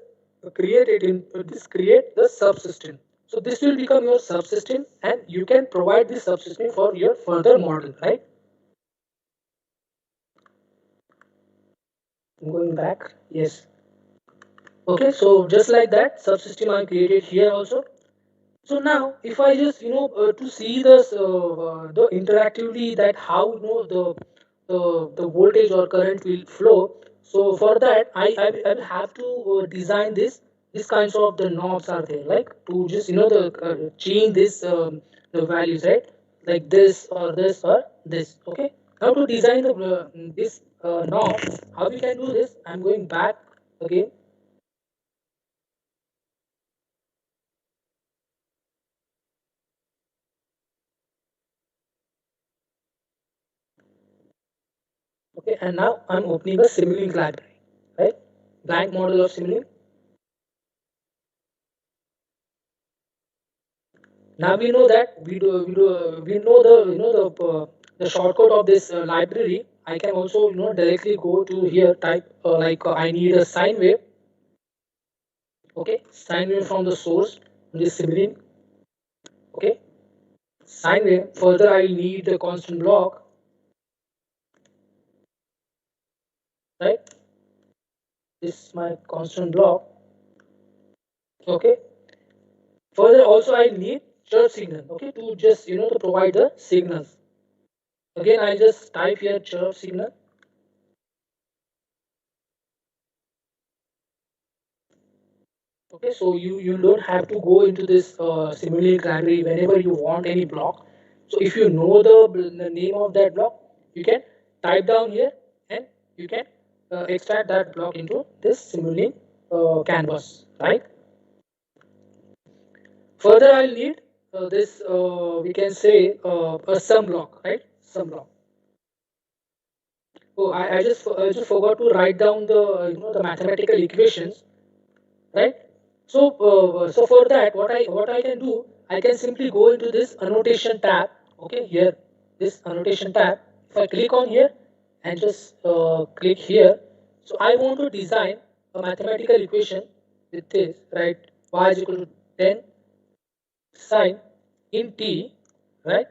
create it in this create the subsystem. So this will become your subsystem, and you can provide this subsystem for your further model, right? I'm going back. Yes. Okay. So just like that subsystem I created here also. So now, if I just to see the interactively that how the voltage or current will flow. So for that, I will have to design this kinds of the knobs are there, like to just the change the values, right? Like this or this. Okay. Now to design the this knob, how we can do this? I'm going back again. Okay, and now I'm opening a Simulink library, right? Blank model of Simulink. Now we know that we know the the shortcut of this library, I can also directly go to here, type like I need a sine wave. Okay, sine wave from the source, this Simulink. Okay, sine wave. Further, I need the constant block, right? This is my constant block. Okay. Further, also I need chirp signal. Okay, to just to provide the signals. Again, I just type here chirp signal. Okay, so you don't have to go into this Simulink library whenever you want any block. So if you know the name of that block, you can type down here and you can extract that block into this Simulink canvas, right? Further, I'll need this we can say a sum block, right? Sum block. Oh, I just forgot to write down the the mathematical equations, right? So so for that, what I can do, I can simply go into this annotation tab. Okay, here this annotation tab. If I click on here and just click here, so I want to design a mathematical equation with this, right? Y is equal to 10 sine in t, right?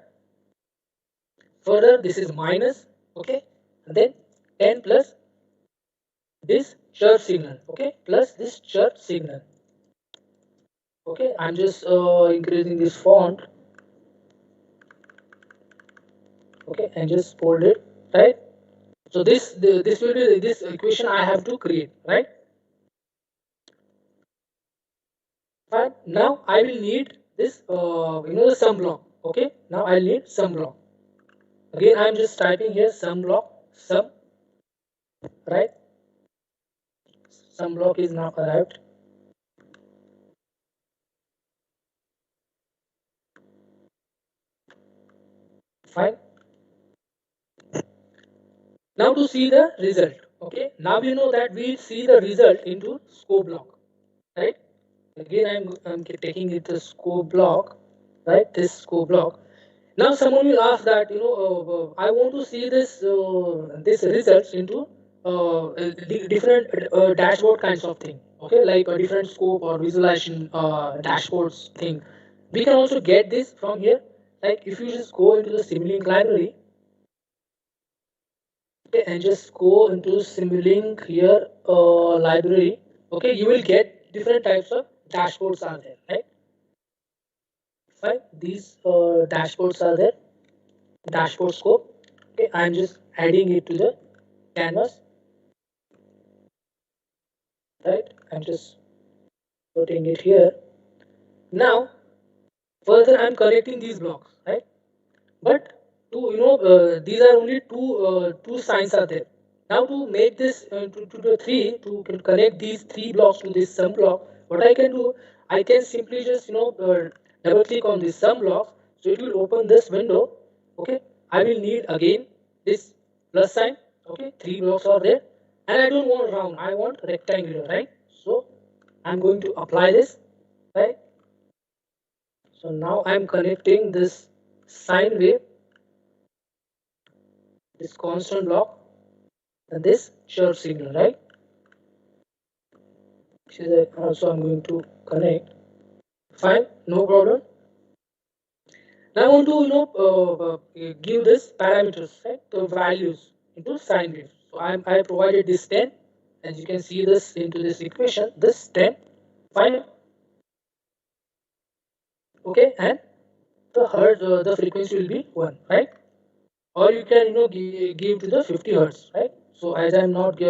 Further, this is minus, okay, and then 10 plus this chirp signal, okay, plus this chirp signal. Okay, I'm just increasing this font, okay, and just hold it, right? So this will be this equation I have to create, right? Fine. Now I will need this the sum block. Okay, now I'll need sum block. Again, I'm just typing here sum block, sum, right? Sum block is now arrived. Fine. Now to see the result. Okay, now you know that we see the result into scope block, right? Again, I'm taking it the scope block, right? This scope block. Now someone will ask that I want to see this results into different dashboard kinds of thing. Okay, like a different scope or visualization dashboards thing. We can also get this from here. Like if you just go into the Simulink library, okay, and just go into Simulink here library, okay, you will get different types of dashboards are there, right? Fine, these dashboards are there, dashboard scope. Okay, I'm just adding it to the canvas, right? I'm just putting it here. Now, further, I'm connecting these blocks, right? But to these are only two signs are there. Now to make this to the three to connect these three blocks to this sum block, what I can do, I can simply just double click on this sum block, so it will open this window. Okay, I will need again this plus sign. Okay, three blocks are there, and I don't want round, I want rectangular, right? So I'm going to apply this, right? So now I'm connecting this sine wave, this constant block, and this chirp signal, right? Which is also I'm going to connect. Fine, no problem. Now I want to give this parameters, right? The values into sine wave. So I provided this 10, as you can see this into this equation. This 10, fine, okay, and the hertz, the frequency will be 1, right? Or you can give to the 50 hertz, right? So as I'm not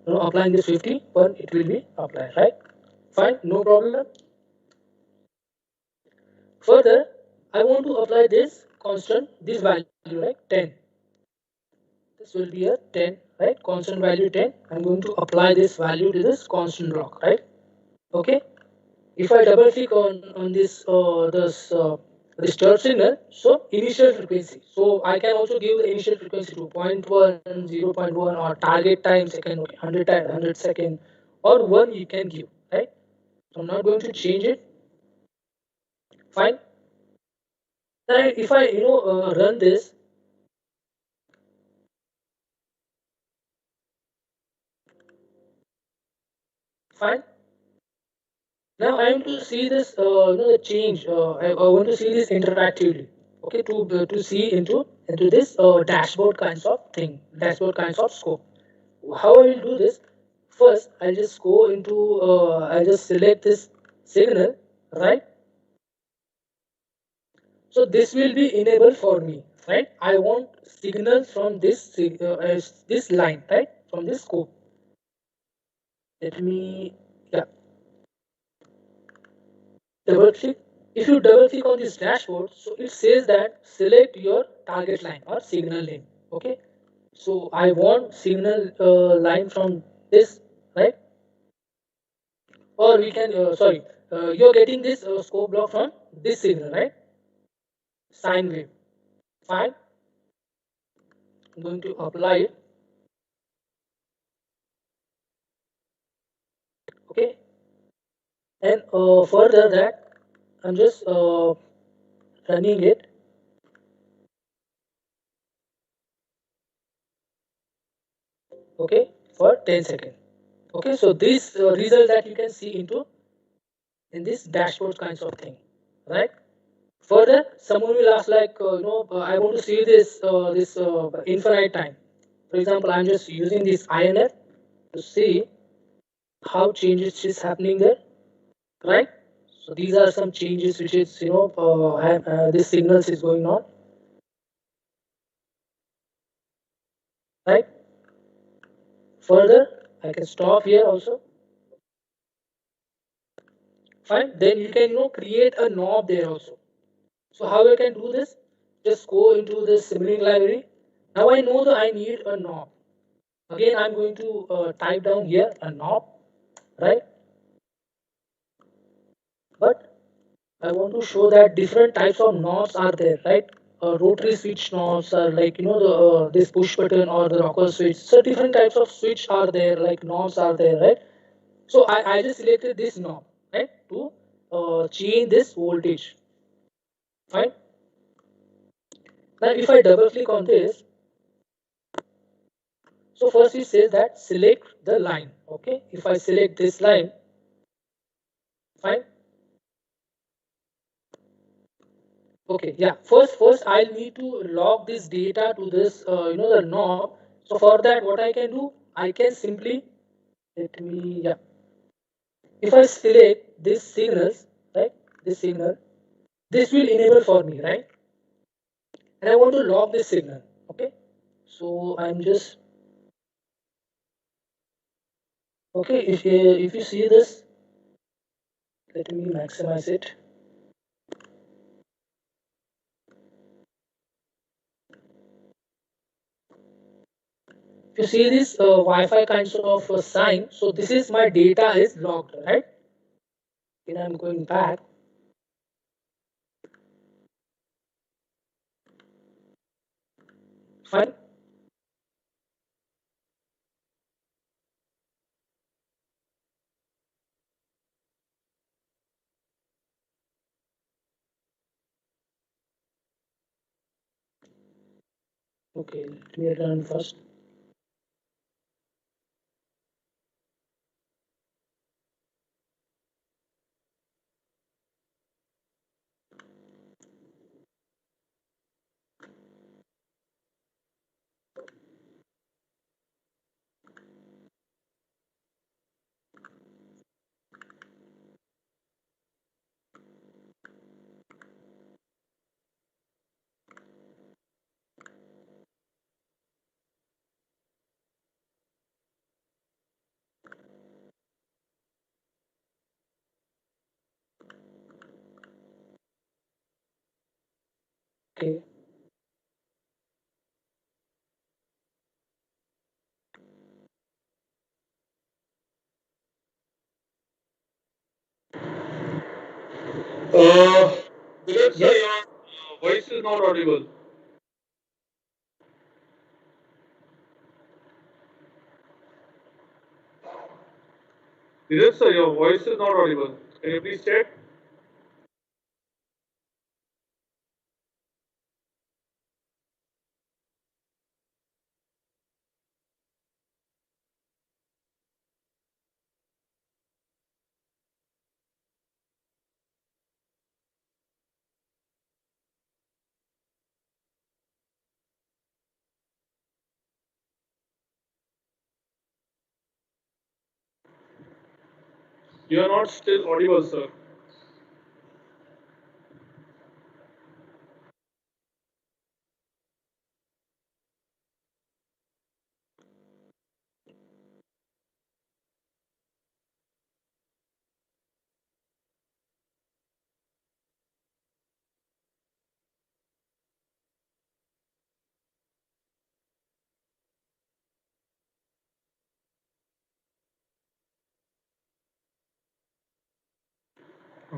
applying this 50, but it will be applied, right? Fine, no problem. Further, I want to apply this constant, this value, right? 10. This will be a 10, right? Constant value 10. I'm going to apply this value to this constant block, right? Okay. If I double click on this chirp signal, so initial frequency. So I can also give the initial frequency to 0.1, 0.1, or target time second, okay, 100 time, 100 second, or 1 you can give, right? So I'm not going to change it. Fine. Now if I run this, Fine. Now I want to see this, the change. I want to see this interactively. Okay, to see into this dashboard kinds of thing, dashboard kinds of scope. How I will do this? First, I'll just go into. I'll just select this signal, right? So this will be enabled for me, right? I want signals from this line, right? From this scope. Let me, yeah, double click. If you double click on this dashboard, so it says that select your target line or signal name. Okay. So I want signal line from this, right? Or we can, sorry, you're getting this scope block from this signal, right? Sine wave. Fine. I'm going to apply it. Okay. And further that, I'm just running it. Okay. For 10 seconds. Okay. So this result that you can see into in this dashboard kinds of thing, right? Further, someone will ask like, I want to see this infinite time. For example, I'm just using this INF to see how changes is happening there, right? So these are some changes which is this signals is going on, right? Further, I can stop here also. Fine. Then you can create a knob there also. So how I can do this? Just go into the Simulink library. Now I know that I need a knob. Again, I'm going to type down here a knob, right? But I want to show that different types of knobs are there, right? Rotary switch knobs are like the this push button or the rocker switch. So different types of switch are there, like knobs are there, right? So I just selected this knob, right, to change this voltage. Fine. Now if I double click on this, so first it says that select the line. Okay. If I select this line, fine. Okay, yeah. First, I'll need to log this data to this, the knob. So for that, what I can do, I can simply let me, yeah. If I select this signals, right, this signal, this will enable for me, right? And I want to log this signal. Okay, so I'm just okay. If you see this, let me maximize it. If you see this Wi-Fi kinds of sign, so this is my data is logged, right? And I'm going back. Fine. Okay, let me run first. Okay. Uh, Dilip sir, Yes. your voice is not audible. Dilip sir, your voice is not audible. Can you please check? You are not still audible, sir.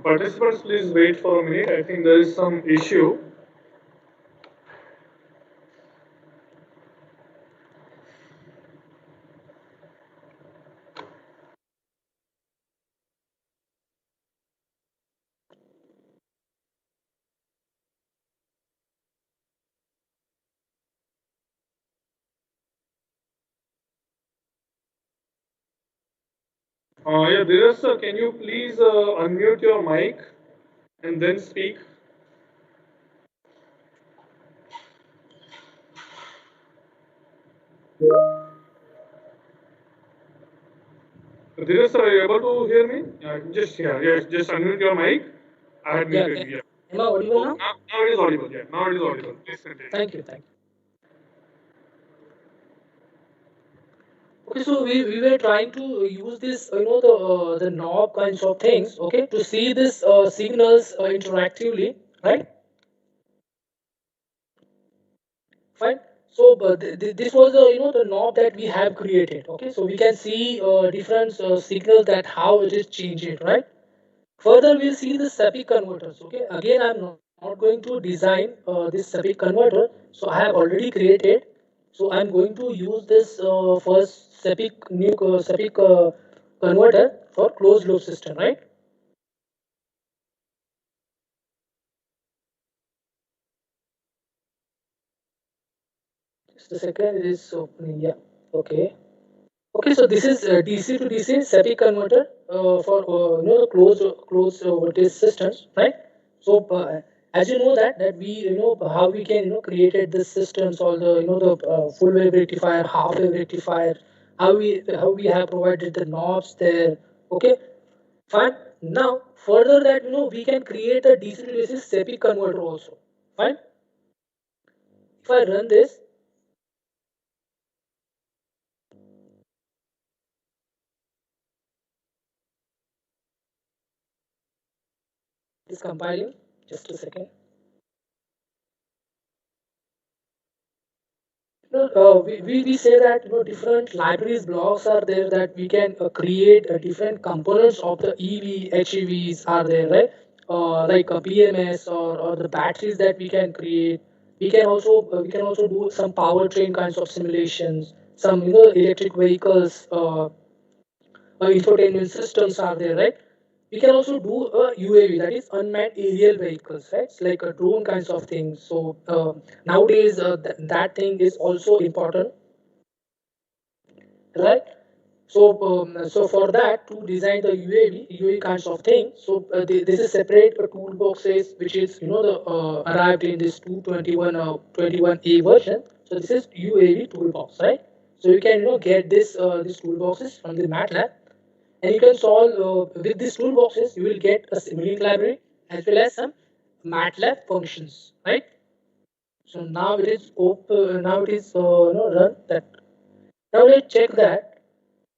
Participants, please wait for a minute. I think there is some issue. Yeah, Dheeraj sir, can you please unmute your mic and then speak? Dheeraj sir, are you able to hear me? Just unmute your mic. I had Yeah, muted you. Yeah. am I audible Oh, now? now it is audible. Yeah, now it is Okay. audible. Please continue. Thank you. Thank you. Okay, so we were trying to use this, the knob kinds of things, okay, to see this signals interactively, right? Fine. So this was the knob that we have created. Okay, so we can see different signals that how it is changing, right? Further, we'll see the SAPIC converters. Okay, again, I'm not going to design this SAPIC converter. So I have already created. So I'm going to use this first SAPIC converter for closed loop system, right? Just a second, it is opening. Yeah. Okay. Okay, so this is DC to DC SAPIC converter for the closed voltage systems, right? So as you know that we how we can created the systems, all the the full wave rectifier, half wave rectifier, how we have provided the knobs there. Okay, fine. Now further that we can create a DC to DC SAPIC converter also. Fine. If I run this, it's compiling. Just a second. We say that different libraries blocks are there that we can create different components of the EV HEVs are there, right? Like a BMS or the batteries that we can create. We can also do some powertrain kinds of simulations. Some electric vehicles infotainment systems are there, right? We can also do a UAV, that is unmanned aerial vehicles, right? It's like a drone kinds of things. So nowadays, that thing is also important, right? So for that to design the UAV kinds of things, so this is separate toolboxes, which is the arrived in this 221 21A version. So this is UAV toolbox, right? So you can get these toolboxes from the MATLAB, and you can solve with these toolboxes. You will get a Simulink library as well as some MATLAB functions, right? So now it is open. Now it is run that. Now let's check that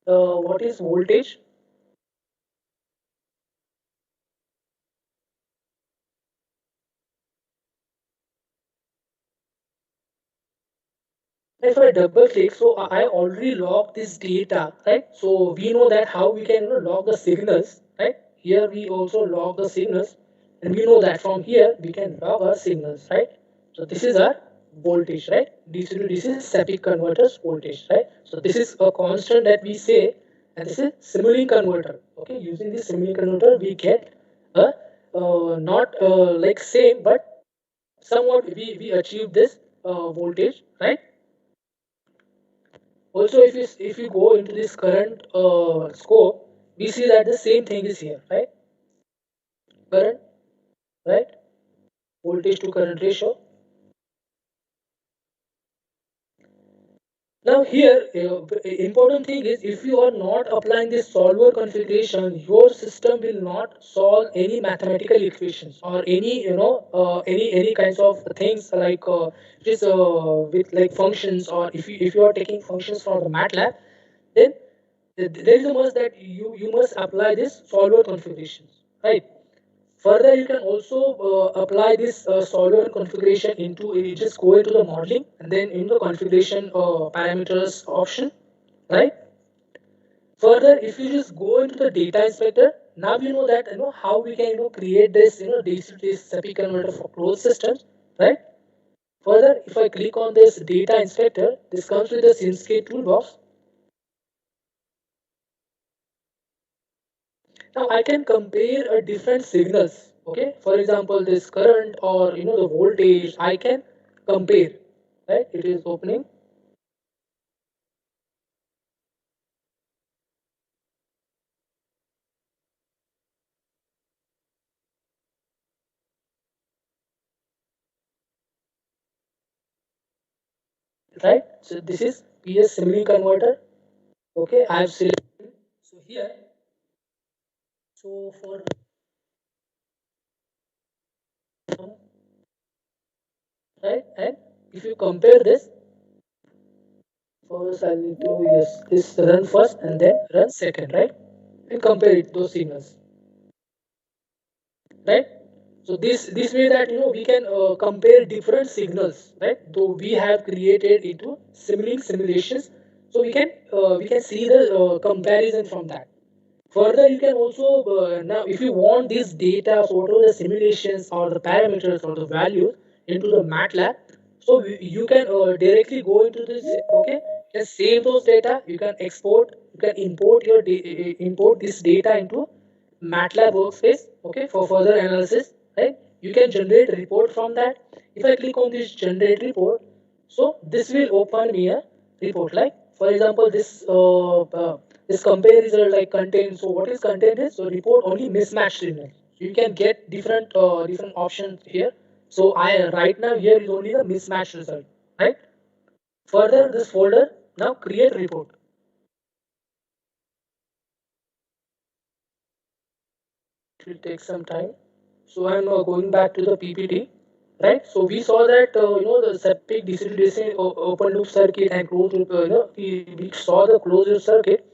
what is voltage. If I double click, so I already log this data, right? So we know that how we can log the signals, right? Here we also log the signals, and we know that from here we can log our signals, right? So this is our voltage, right? DC to DC SAPIC converters voltage, right? So this is a constant that we say, and this is Simulink converter. Okay, using this Simulink converter, we get a not like same, but somewhat we achieve this voltage, right? Also, if you go into this current scope, we see that the same thing is here, right? Current, right? Voltage to current ratio. Now here, important thing is if you are not applying this solver configuration, your system will not solve any mathematical equations or any any kinds of things like just with like functions, or if you are taking functions from the MATLAB, then there is a must that you must apply this solver configurations, right? Further, you can also apply this solver configuration into, you just go into the modeling and then in the configuration parameters option, right? Further, if you just go into the data inspector, now you know that how we can create this DC to this SAPI converter for closed systems, right? Further, if I click on this data inspector, this comes with the Simscape toolbox. Now I can compare different signals. Okay, for example, this current or the voltage, I can compare. Right, it is opening. Right, so this is PS Simulink converter. Okay, I have selected. So here, so for right, and if you compare this, first I need to, yes, this run first and then run second, right, and compare it those signals, right? So this way that we can compare different signals, right? Though we have created into Simulink simulations, so we can see the comparison from that. Further, you can also now if you want this data, so whatever the simulations or the parameters or the values into the MATLAB, so you can directly go into this. Okay, just save those data. You can export. You can import this data into MATLAB workspace. Okay, for further analysis. Right, you can generate report from that. If I click on this generate report, so this will open me a report. Like for example, this compare result like content. So what is content is, so report only mismatched signals. You can get different options here. So I right now here is only the mismatched result, right? Further, this folder now create report. It will take some time. So I'm going back to the PPT, right? So we saw that the septic DC open loop circuit and closed loop. We saw the closed loop circuit,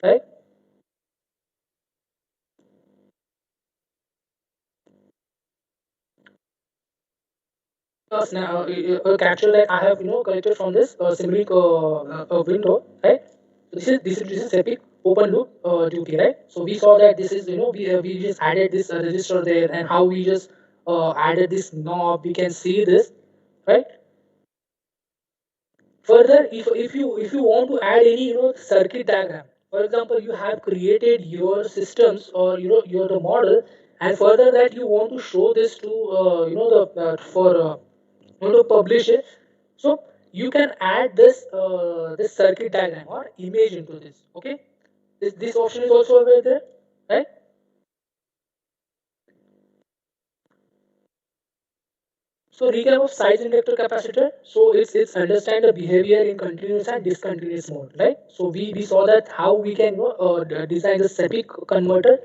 right? Now, a capture that I have collected from this Simulink window, right? So this is Epic open loop duty, right? So we saw that this is we just added this register there, and how we just added this knob. We can see this, right? Further, if you want to add any circuit diagram, for example, you have created your systems or your the model, and further that you want to show this to the for to publish it, so you can add this circuit diagram or image into this. Okay, this option is also available there, right? So recap of size inductor capacitor. So it's understand the behavior in continuous and discontinuous mode, right? So we saw that how we can design the SEPIC converter.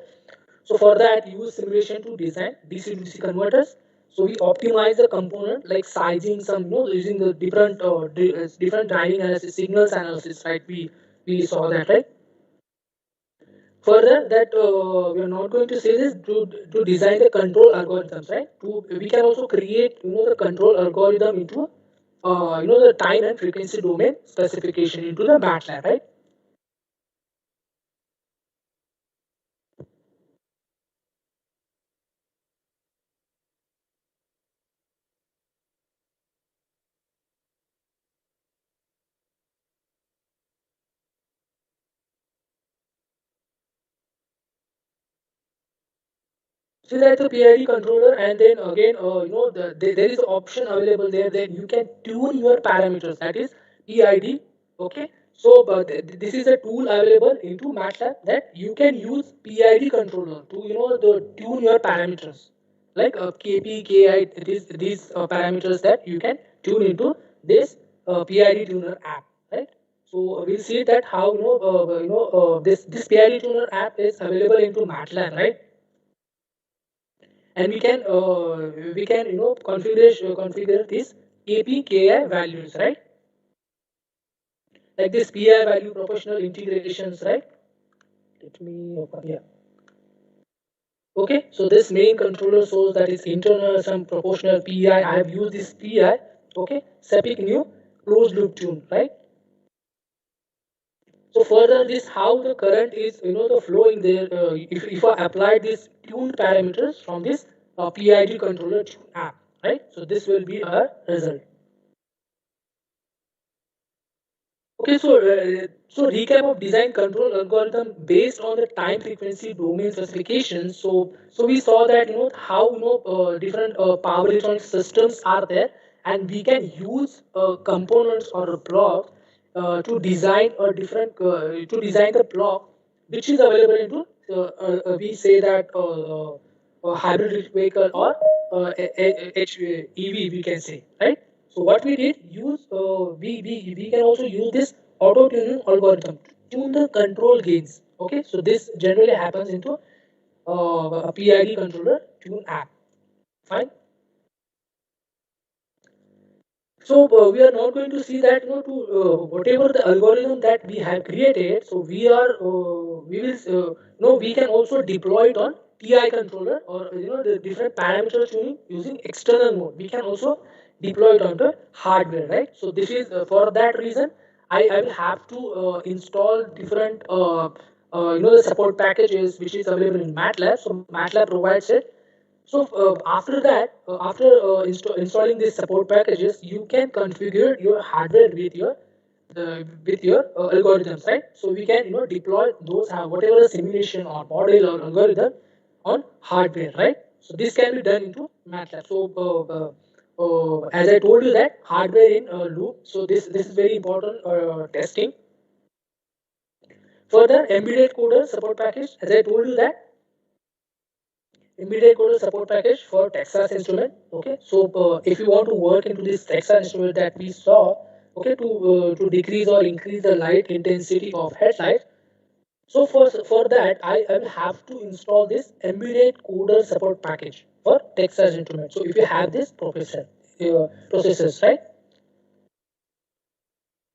So for that, use simulation to design DC to DC converters. So we optimize the component like sizing some, using the different driving analysis, signals analysis, right? We saw that, right? Further, that we are not going to say this to design the control algorithms, right? We can also create the control algorithm into the time and frequency domain specification into the MATLAB, right? Select the PID controller, and then again, there is an option available there that you can tune your parameters. That is PID. Okay. So, but this is a tool available into MATLAB that you can use PID controller to tune your parameters like KP, KI. These parameters that you can tune into this PID tuner app. right? So we'll see that how this PID tuner app is available into MATLAB, right? And we can configure these APKI values, right? Like this PI value proportional integrations, right? Let me open, yeah. Okay, so this main controller shows that it's internal some proportional PI. I have used this PI. Okay, Sepic new closed loop tune, right? So further, this how the current is the flowing there. If I apply these tuned parameters from this PID controller tune app, right? So this will be our result. Okay, so recap of design control algorithm based on the time frequency domain specifications. So we saw that how different power electronic systems are there, and we can use components or a block to design a different to design the block which is available into we say that hybrid vehicle or EV we can say, right? So what we did use we can also use this auto tuning algorithm to tune the control gains. Okay, so this generally happens into a PID controller tune app. Fine. So we are not going to see that to whatever the algorithm that we have created. So we will we can also deploy it on TI controller or the different parameter tuning using external mode. We can also deploy it on the hardware, right? So this is for that reason I will have to install different the support packages which is available in MATLAB. So MATLAB provides it. So after that, after installing these support packages, you can configure your hardware with your algorithms, right? So we can deploy those whatever the simulation or model or algorithm on hardware, right? So this can be done into MATLAB. So as I told you that hardware in loop. So this is very important testing. Further, embedded coder support package. As I told you that immediate code support package for Texas Instrument. Okay, so if you want to work into this Texas Instrument that we saw, okay, to decrease or increase the light intensity of headlights. So for that, I will have to install this embedded coder support package for Texas Instrument. So if you have this processors, right?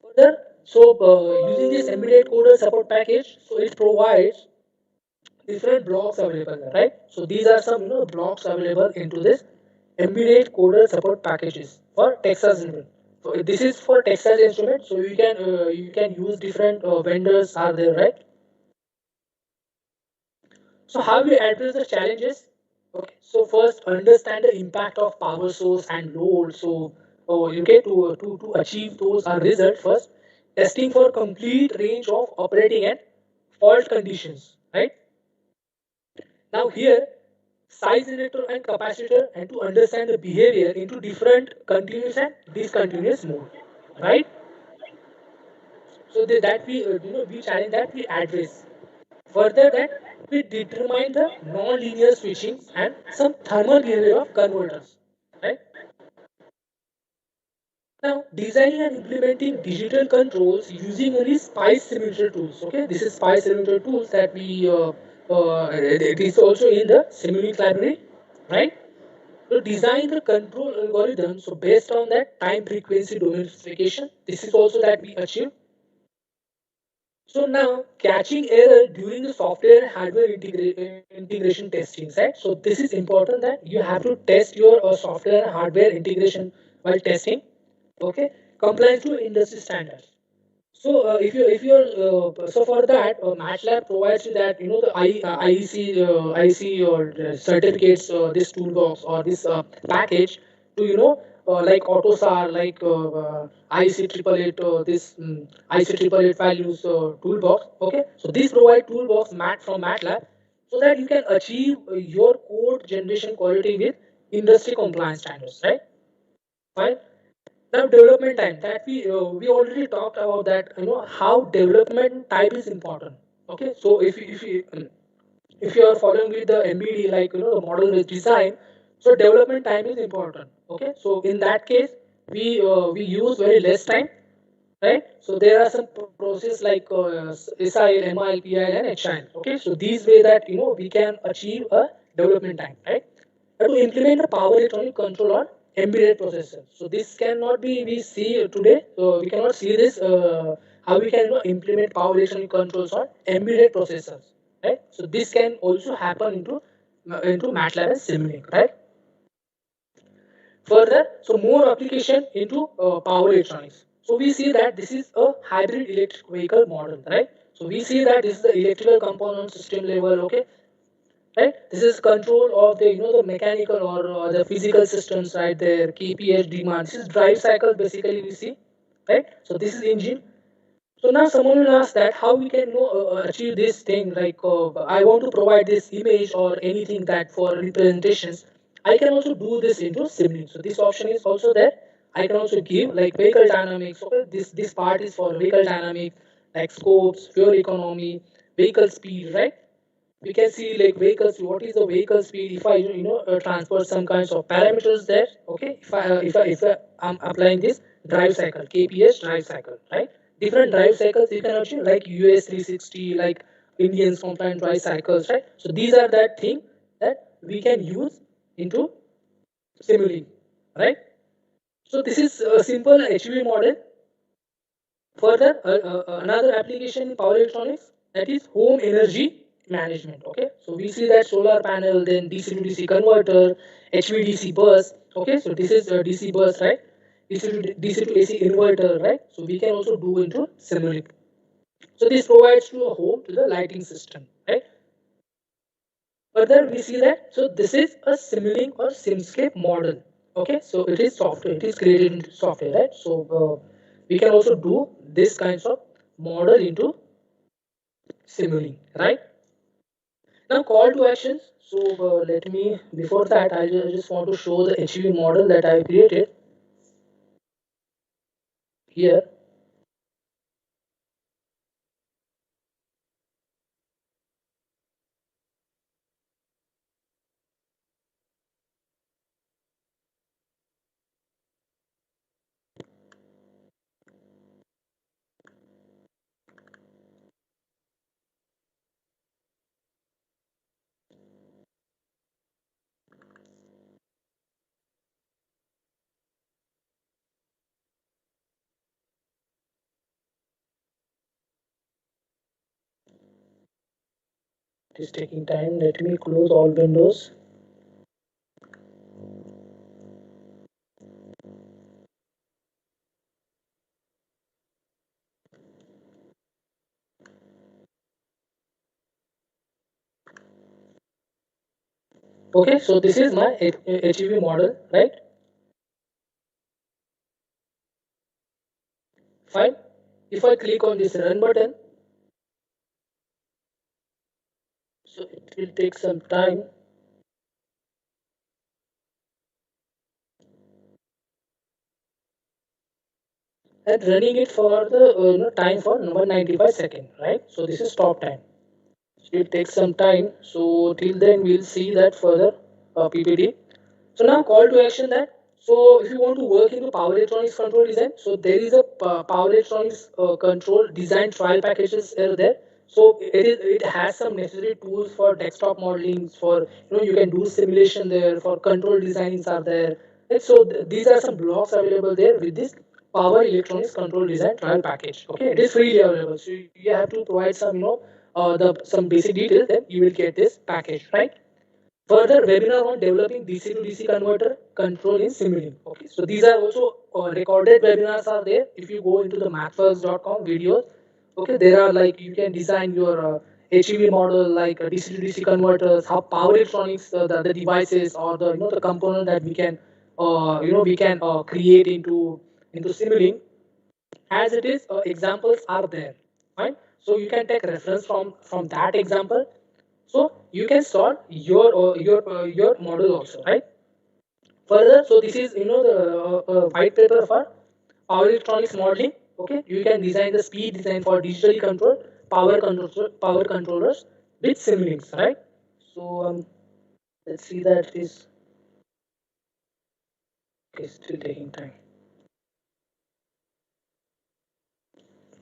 Further, so using this embedded coder support package, so it provides different blocks available, right? So these are some blocks available into this embedded coder support packages for Texas Instrument. So this is for Texas Instrument. So you can use different vendors are there, right? So how we address the challenges? Okay. So first, understand the impact of power source and load. So you get to achieve those results first. Testing for complete range of operating and fault conditions, right? Now here, size inductor and capacitor and to understand the behavior into different continuous and discontinuous mode, right? So that we we challenge that we address. Further that we determine the non-linear switching and some thermal behavior of converters, right? Now, designing and implementing digital controls using only SPICE simulator tools. Okay, this is SPICE simulator tools that we it is also in the Simulink library, right? To design the control algorithm, so based on that time frequency domain specification, this is also that we achieve. So now catching error during the software and hardware integration testing, right? So this is important that you have to test your software and hardware integration while testing. Okay, compliance to industry standards. So so for that MATLAB provides you that the IEC or certificates this toolbox or this package to like AutoSAR like IEC triple eight this IEC triple eight values toolbox. Okay, so these provide toolbox from MATLAB so that you can achieve your code generation quality with industry compliance standards, right? Fine. Now development time that we already talked about that how development time is important. Okay, so if you are following with the MBD like the model based design, so development time is important. Okay, so in that case we use very less time, right? So there are some process like SIL, MIL, PIL, and HIL. Okay, so these way that we can achieve a development time, right? To implement the power electronic control on embedded processor. So this cannot be we see today. So we cannot see this how we can implement power electronic controls on embedded processors, right? So this can also happen into MATLAB and Simulink, right? Further, so more application into power electronics. So we see that this is a hybrid electric vehicle model, right? So we see that this is the electrical component system level, okay, right? This is control of the the mechanical or the physical systems, right? Their KPH demand. This is drive cycle basically we see, right? So this is engine. So now someone will ask that how we can achieve this thing like I want to provide this image or anything that for representations. I can also do this into Simulink. So this option is also there. I can also give like vehicle dynamics. Okay, this part is for vehicle dynamics like scopes, fuel economy, vehicle speed, right? We can see like vehicles, what is the vehicle speed if I transfer some kinds of parameters there. Okay, if I'm applying this drive cycle, KPS drive cycle, right? Different drive cycles you can achieve like US 360, like Indian compliant drive cycles, right? So these are that thing that we can use into Simulink, right? So this is a simple HV model. Further, another application in power electronics, that is home energy management. Okay, so we see that solar panel, then DC to DC converter, HVDC bus. Okay, so this is a DC bus, right? DC to AC inverter, right? So we can also do into Simulink. So this provides to a home to the lighting system, right? Further, we see that so this is a Simulink or Simscape model. Okay, so it is software. It is created into software, right? So we can also do this kinds of model into Simulink, right? Now, call to actions. So let me before that, I just want to show the HV model that I created here. It is taking time. Let me close all windows. Okay, so this is my HV model, right? Fine. If I click on this run button, so it will take some time. And running it for the time for 195 seconds, right? So this is stop time. So it takes some time. So till then we'll see that further PPT. So now call to action that. So if you want to work into power electronics control design, so there is a power electronics control design trial packages are there. So it has some necessary tools for desktop modeling, for you can do simulation there, for control designs are there. Right? So these are some blocks available there with this power electronics control design trial package. Okay, it is freely available. So you have to provide some the some basic details, then you will get this package, right? Further, webinar on developing DC to DC converter control in Simulink. Okay, so these are also recorded webinars are there. If you go into the mathworks.com videos, okay, there are like you can design your HEV model like DC to DC converters, how power electronics, the devices or the the component that we can we can create into Simulink as it is examples are there, right? So you can take reference from that example, so you can solve your model also, right? Further, so this is the white paper for power electronics modeling. Okay, you can design the speed design for digitally controlled power controllers with Simlinks, right? So let's see that is okay, still taking time.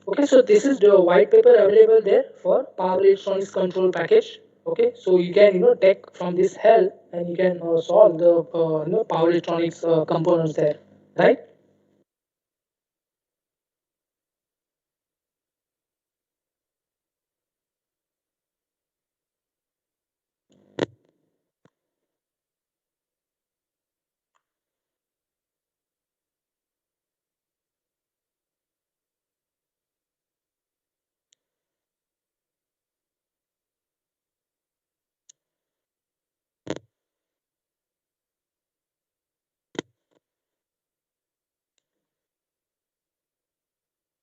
Okay, so this is the white paper available there for power electronics control package. Okay, so you can take from this help and you can solve the power electronics components there, right?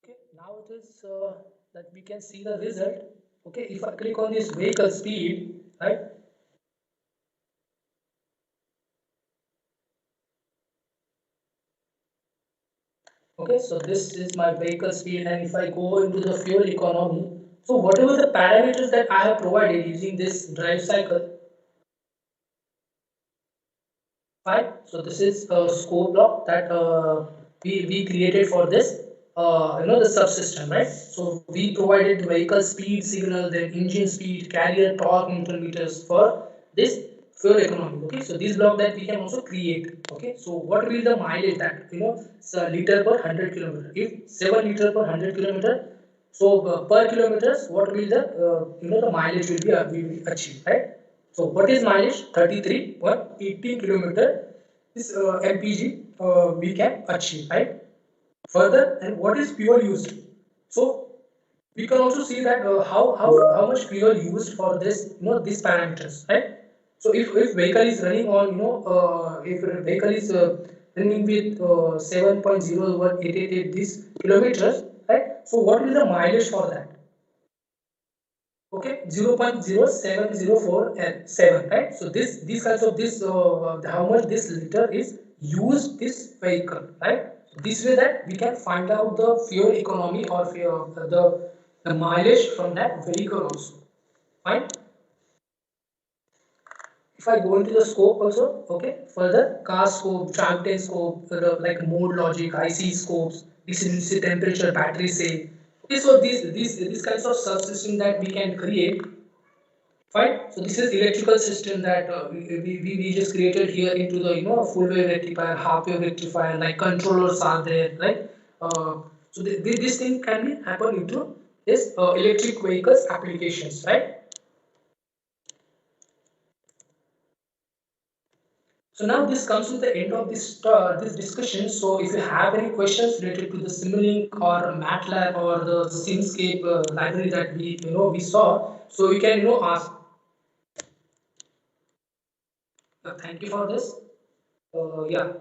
Okay, now it is that we can see the result. Okay, if I click on this vehicle speed, right? Okay, so this is my vehicle speed, and if I go into the fuel economy, so whatever the parameters that I have provided using this drive cycle, fine. So this is a scope block that we created for this, the subsystem, right? So we provided vehicle speed signal, then engine speed, carrier torque Newton meters for this fuel economy. Okay, so this block that we can also create. Okay, so what will the mileage that so liter per 100 kilometer? If 7 liter per 100 kilometer, so per kilometers, what will the the mileage will be achieved, right? So what is mileage? 33.18 kilometer is LPG we can achieve, right? Further, and what is fuel used? So we can also see that how much fuel used for this these parameters, right? So if vehicle is running on if a vehicle is running with 7.01888 these kilometers, right? So what is the mileage for that? Okay, 0.0704 and 7, right? So this these kinds of this how much this liter is used this vehicle, right? So this way that we can find out the fuel economy or the mileage from that vehicle also. Fine. If I go into the scope also, okay, further car scope, drivetrain scope, like mode logic, IC scopes, DC temperature, battery say. Okay, so these kinds of subsystem that we can create. Fine. So this is electrical system that we just created here into the full wave rectifier, half wave rectifier, like controllers are there, right? So this thing can be happen into this electric vehicles applications, right? So now this comes to the end of this discussion. So if you have any questions related to the Simulink or MATLAB or the Simscape library that we saw, so you can ask. Thank you for this. Yeah.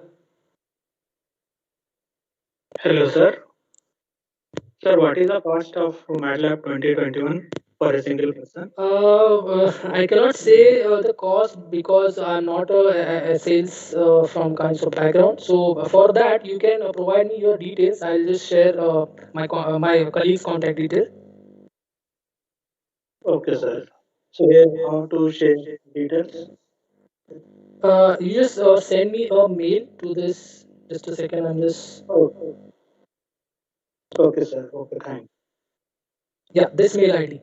Hello, sir. Sir, what is the cost of MATLAB 2021 for a single person? I cannot say the cost because I'm not a sales from kinds of background. So for that, you can provide me your details. I'll just share my colleague's contact details. Okay, sir. So here, how to share details? You just send me a mail to this. Just a second. I'm just Okay, okay, sir. Okay, thanks. yeah, this mail ID.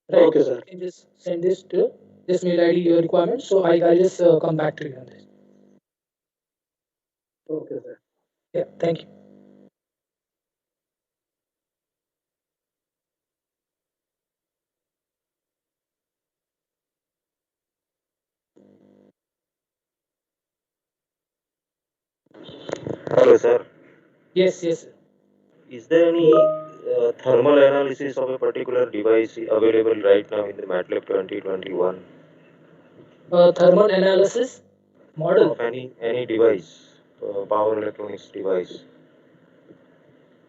Right. Okay, You sir. can just send this to this mail ID your requirement. So I'll just come back to you on this. Okay, sir. Yeah. Thank you. Hello, sir. Yes. Yes. Is there any thermal analysis of a particular device available right now in the MATLAB 2021 Thermal analysis model. of any device, power electronics device?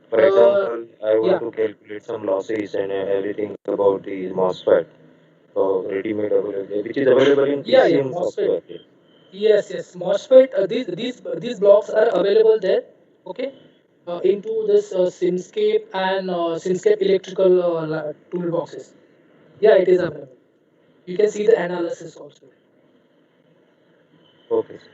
For Uh, example, I want yeah. to calculate some losses and everything about the MOSFET, ready-made available, which is available in Yeah, yeah, PCM MOSFET. software. Yes, yes, MOSFET. These blocks are available there. Okay, into this Simscape and Simscape electrical toolboxes. Yeah, it is available. You can see the analysis also. Okay, sir.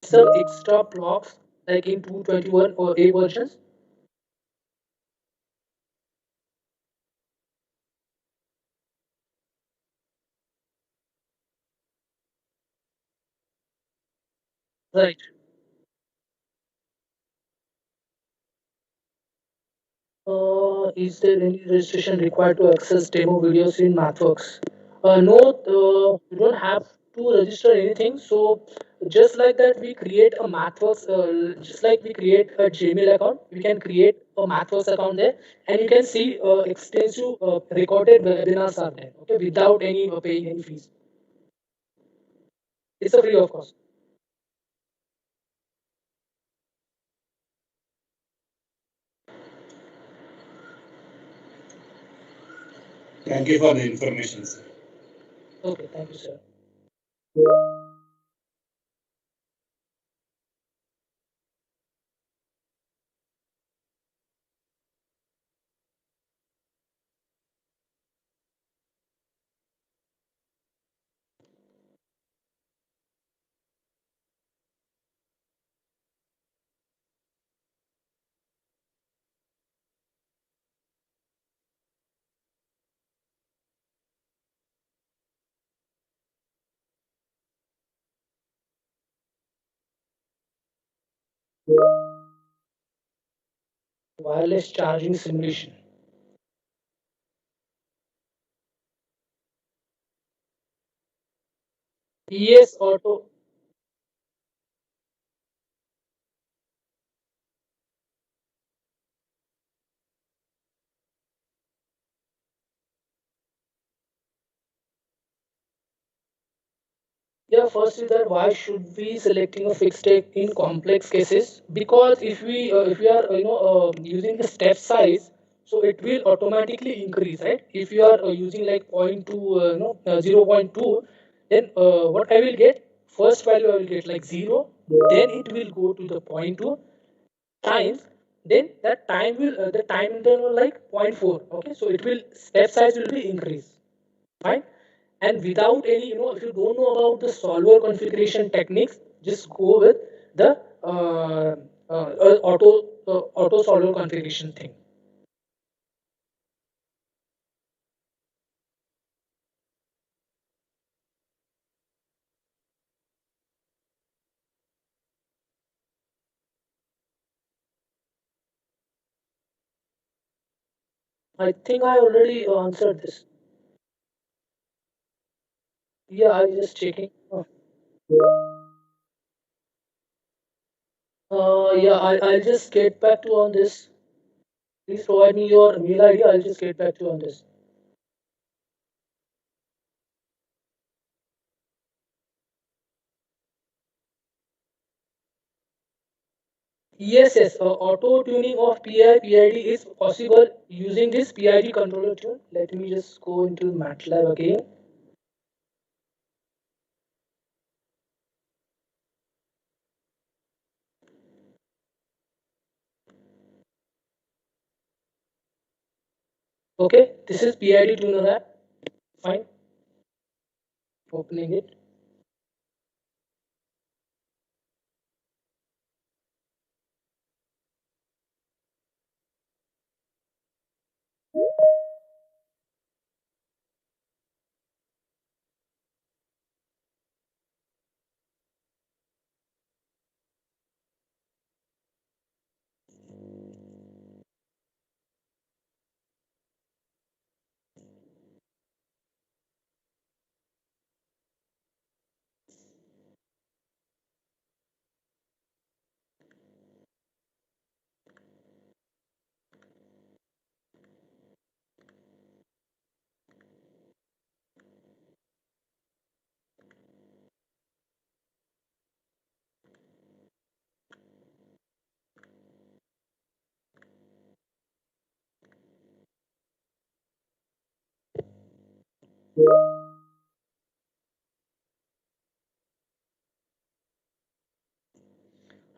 some extra blocks like in 221 or A versions. Right. Is there any registration required to access demo videos in MathWorks? No, you don't have to register anything. So just like that, we create a MathWorks, just like we create a Gmail account, we can create a MathWorks account there, and you can see extensive recorded webinars are there. Okay, without any paying any fees. It's a free of cost. Thank you for the information, sir. Okay, thank you, sir. Wireless charging simulation. Yes, auto. Yeah, first is that why should we selecting a fixed take in complex cases? Because if we are using the step size, so it will automatically increase, right? If you are using like point 0.2, 0.2, then what I will get, first value I will get like 0, then it will go to the zero point 0.2 times, then that time will the time interval like zero point 0.4. Okay, so it will step size will be increased, fine. And without any, if you don't know about the solver configuration techniques, just go with the auto solver configuration thing. I think I already answered this. Yeah, I just checking. Yeah, I'll just get back to you on this. Please provide me your mail ID. I'll just get back to you on this. Yes, yes. Auto tuning of PID is possible using this PID controller tune. Let me just go into MATLAB again. Okay, this is PID tuner app. Fine, opening it.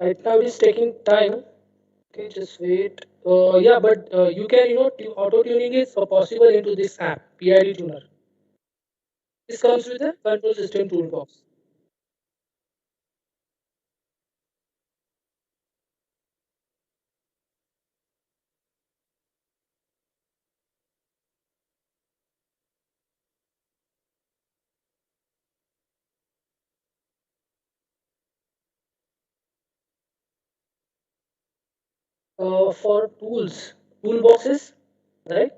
Right now it is taking time. Okay, just wait. Yeah, but you can, auto tuning is possible into this app, PID tuner. This comes with a control system toolbox. For tools, toolboxes, right?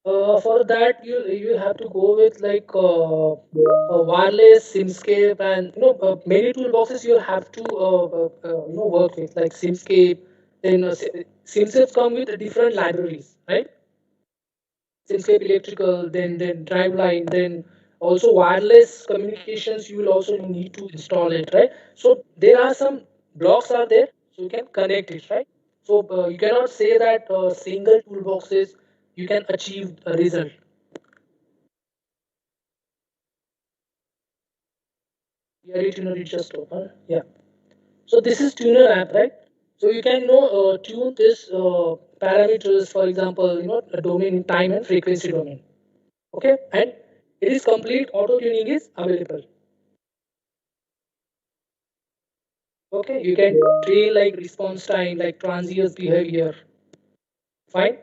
For that, you have to go with like wireless, SimScape, and many toolboxes you'll have to work with like SimScape. Then SimScape come with different libraries, right? SimScape electrical, then driveline, then also wireless communications. You will also need to install it, right? So there are some blocks are there, so you can connect it, right? So you cannot say that single toolboxes you can achieve a result. Yeah, tuner is just open. Yeah. So this is tuner app, right? So you can tune this parameters, for example, a domain in time and frequency domain. Okay, and it is complete auto tuning is available. Okay, you can train like response time, like transient behavior. Fine.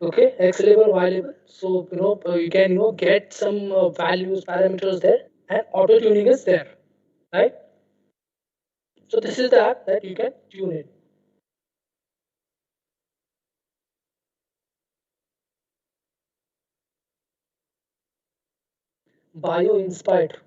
Okay, X level, Y level. So you can get some values, parameters there, and auto tuning is there, right? So this is the app that you can tune it. Bio inspired.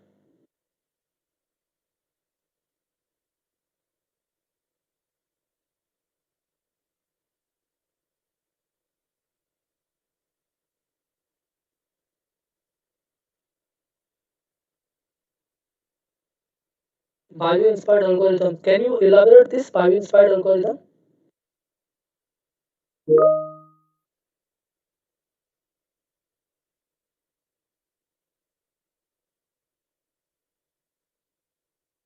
Bio inspired algorithm. Can you elaborate this bio inspired algorithm?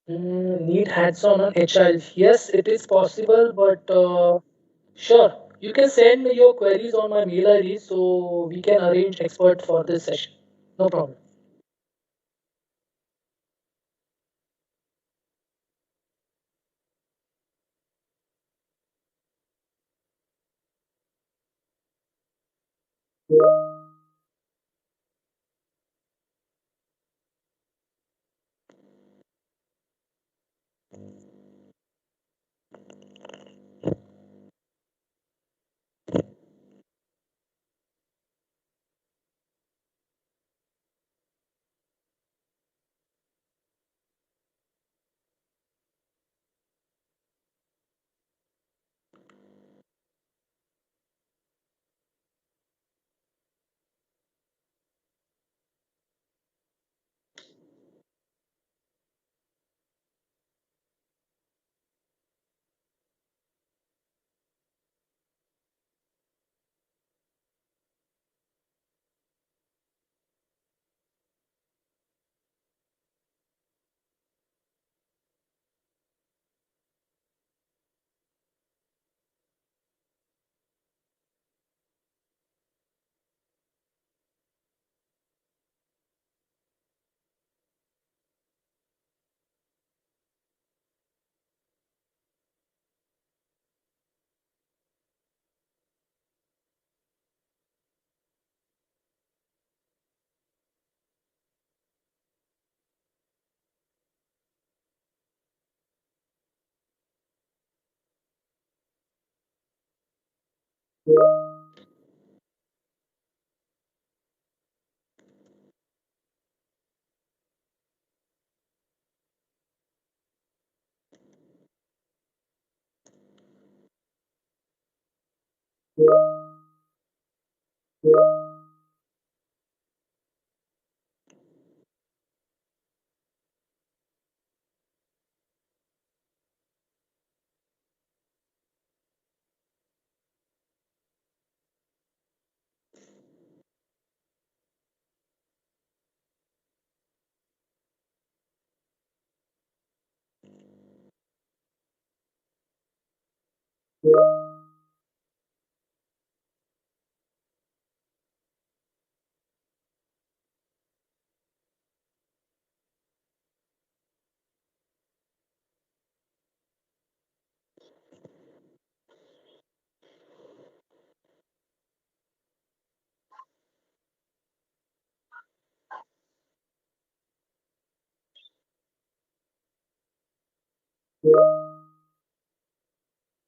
Need hands-on on HL. Yes, it is possible, but sure, you can send me your queries on my mail ID so we can arrange expert for this session. No problem.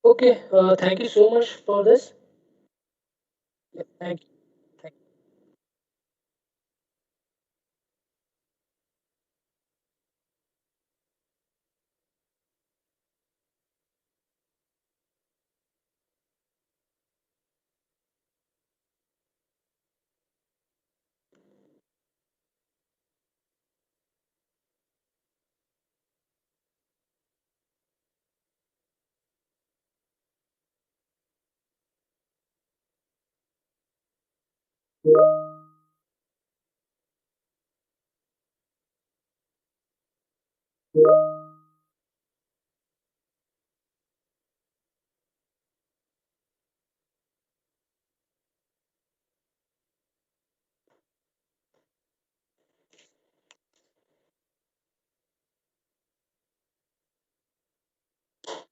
Okay, thank you so much for this. Yeah, thank you. Thank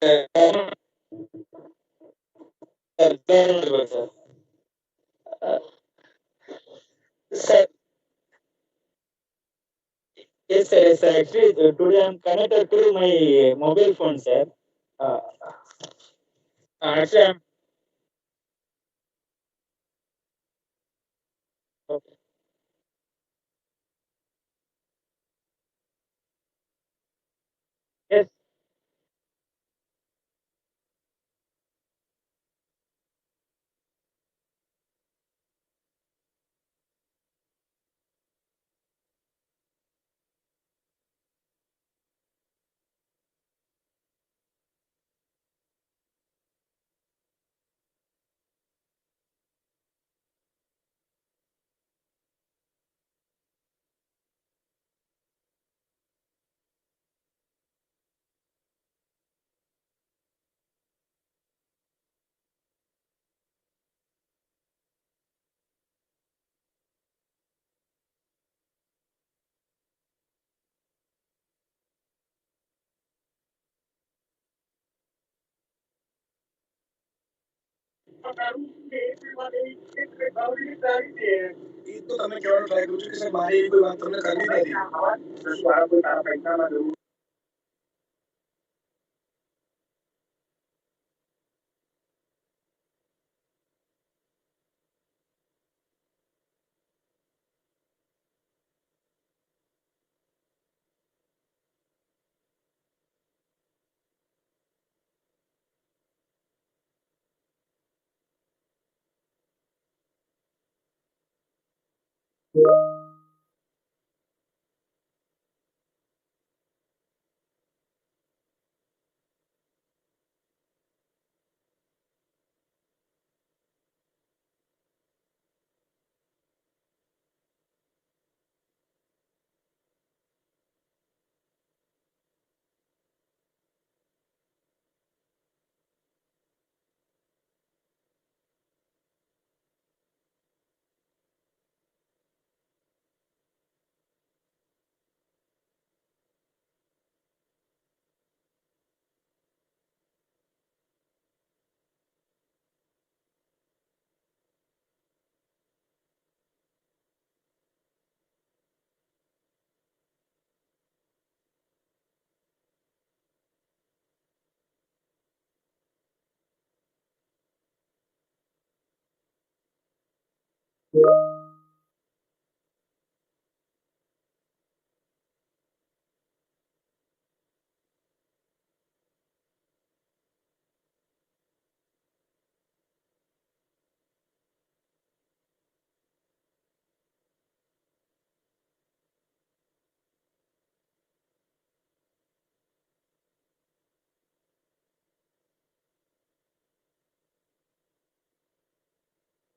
Sir, sir, yes, sir, yes, sir. Actually, today I'm connected to my mobile phone, sir. Uh, actually, I'm okay. Yes, એ તો તમે કહેવાનો try કરું છું કે સાહેબ મારી એવી કોઈ વાત તમને કરવી જ નથી.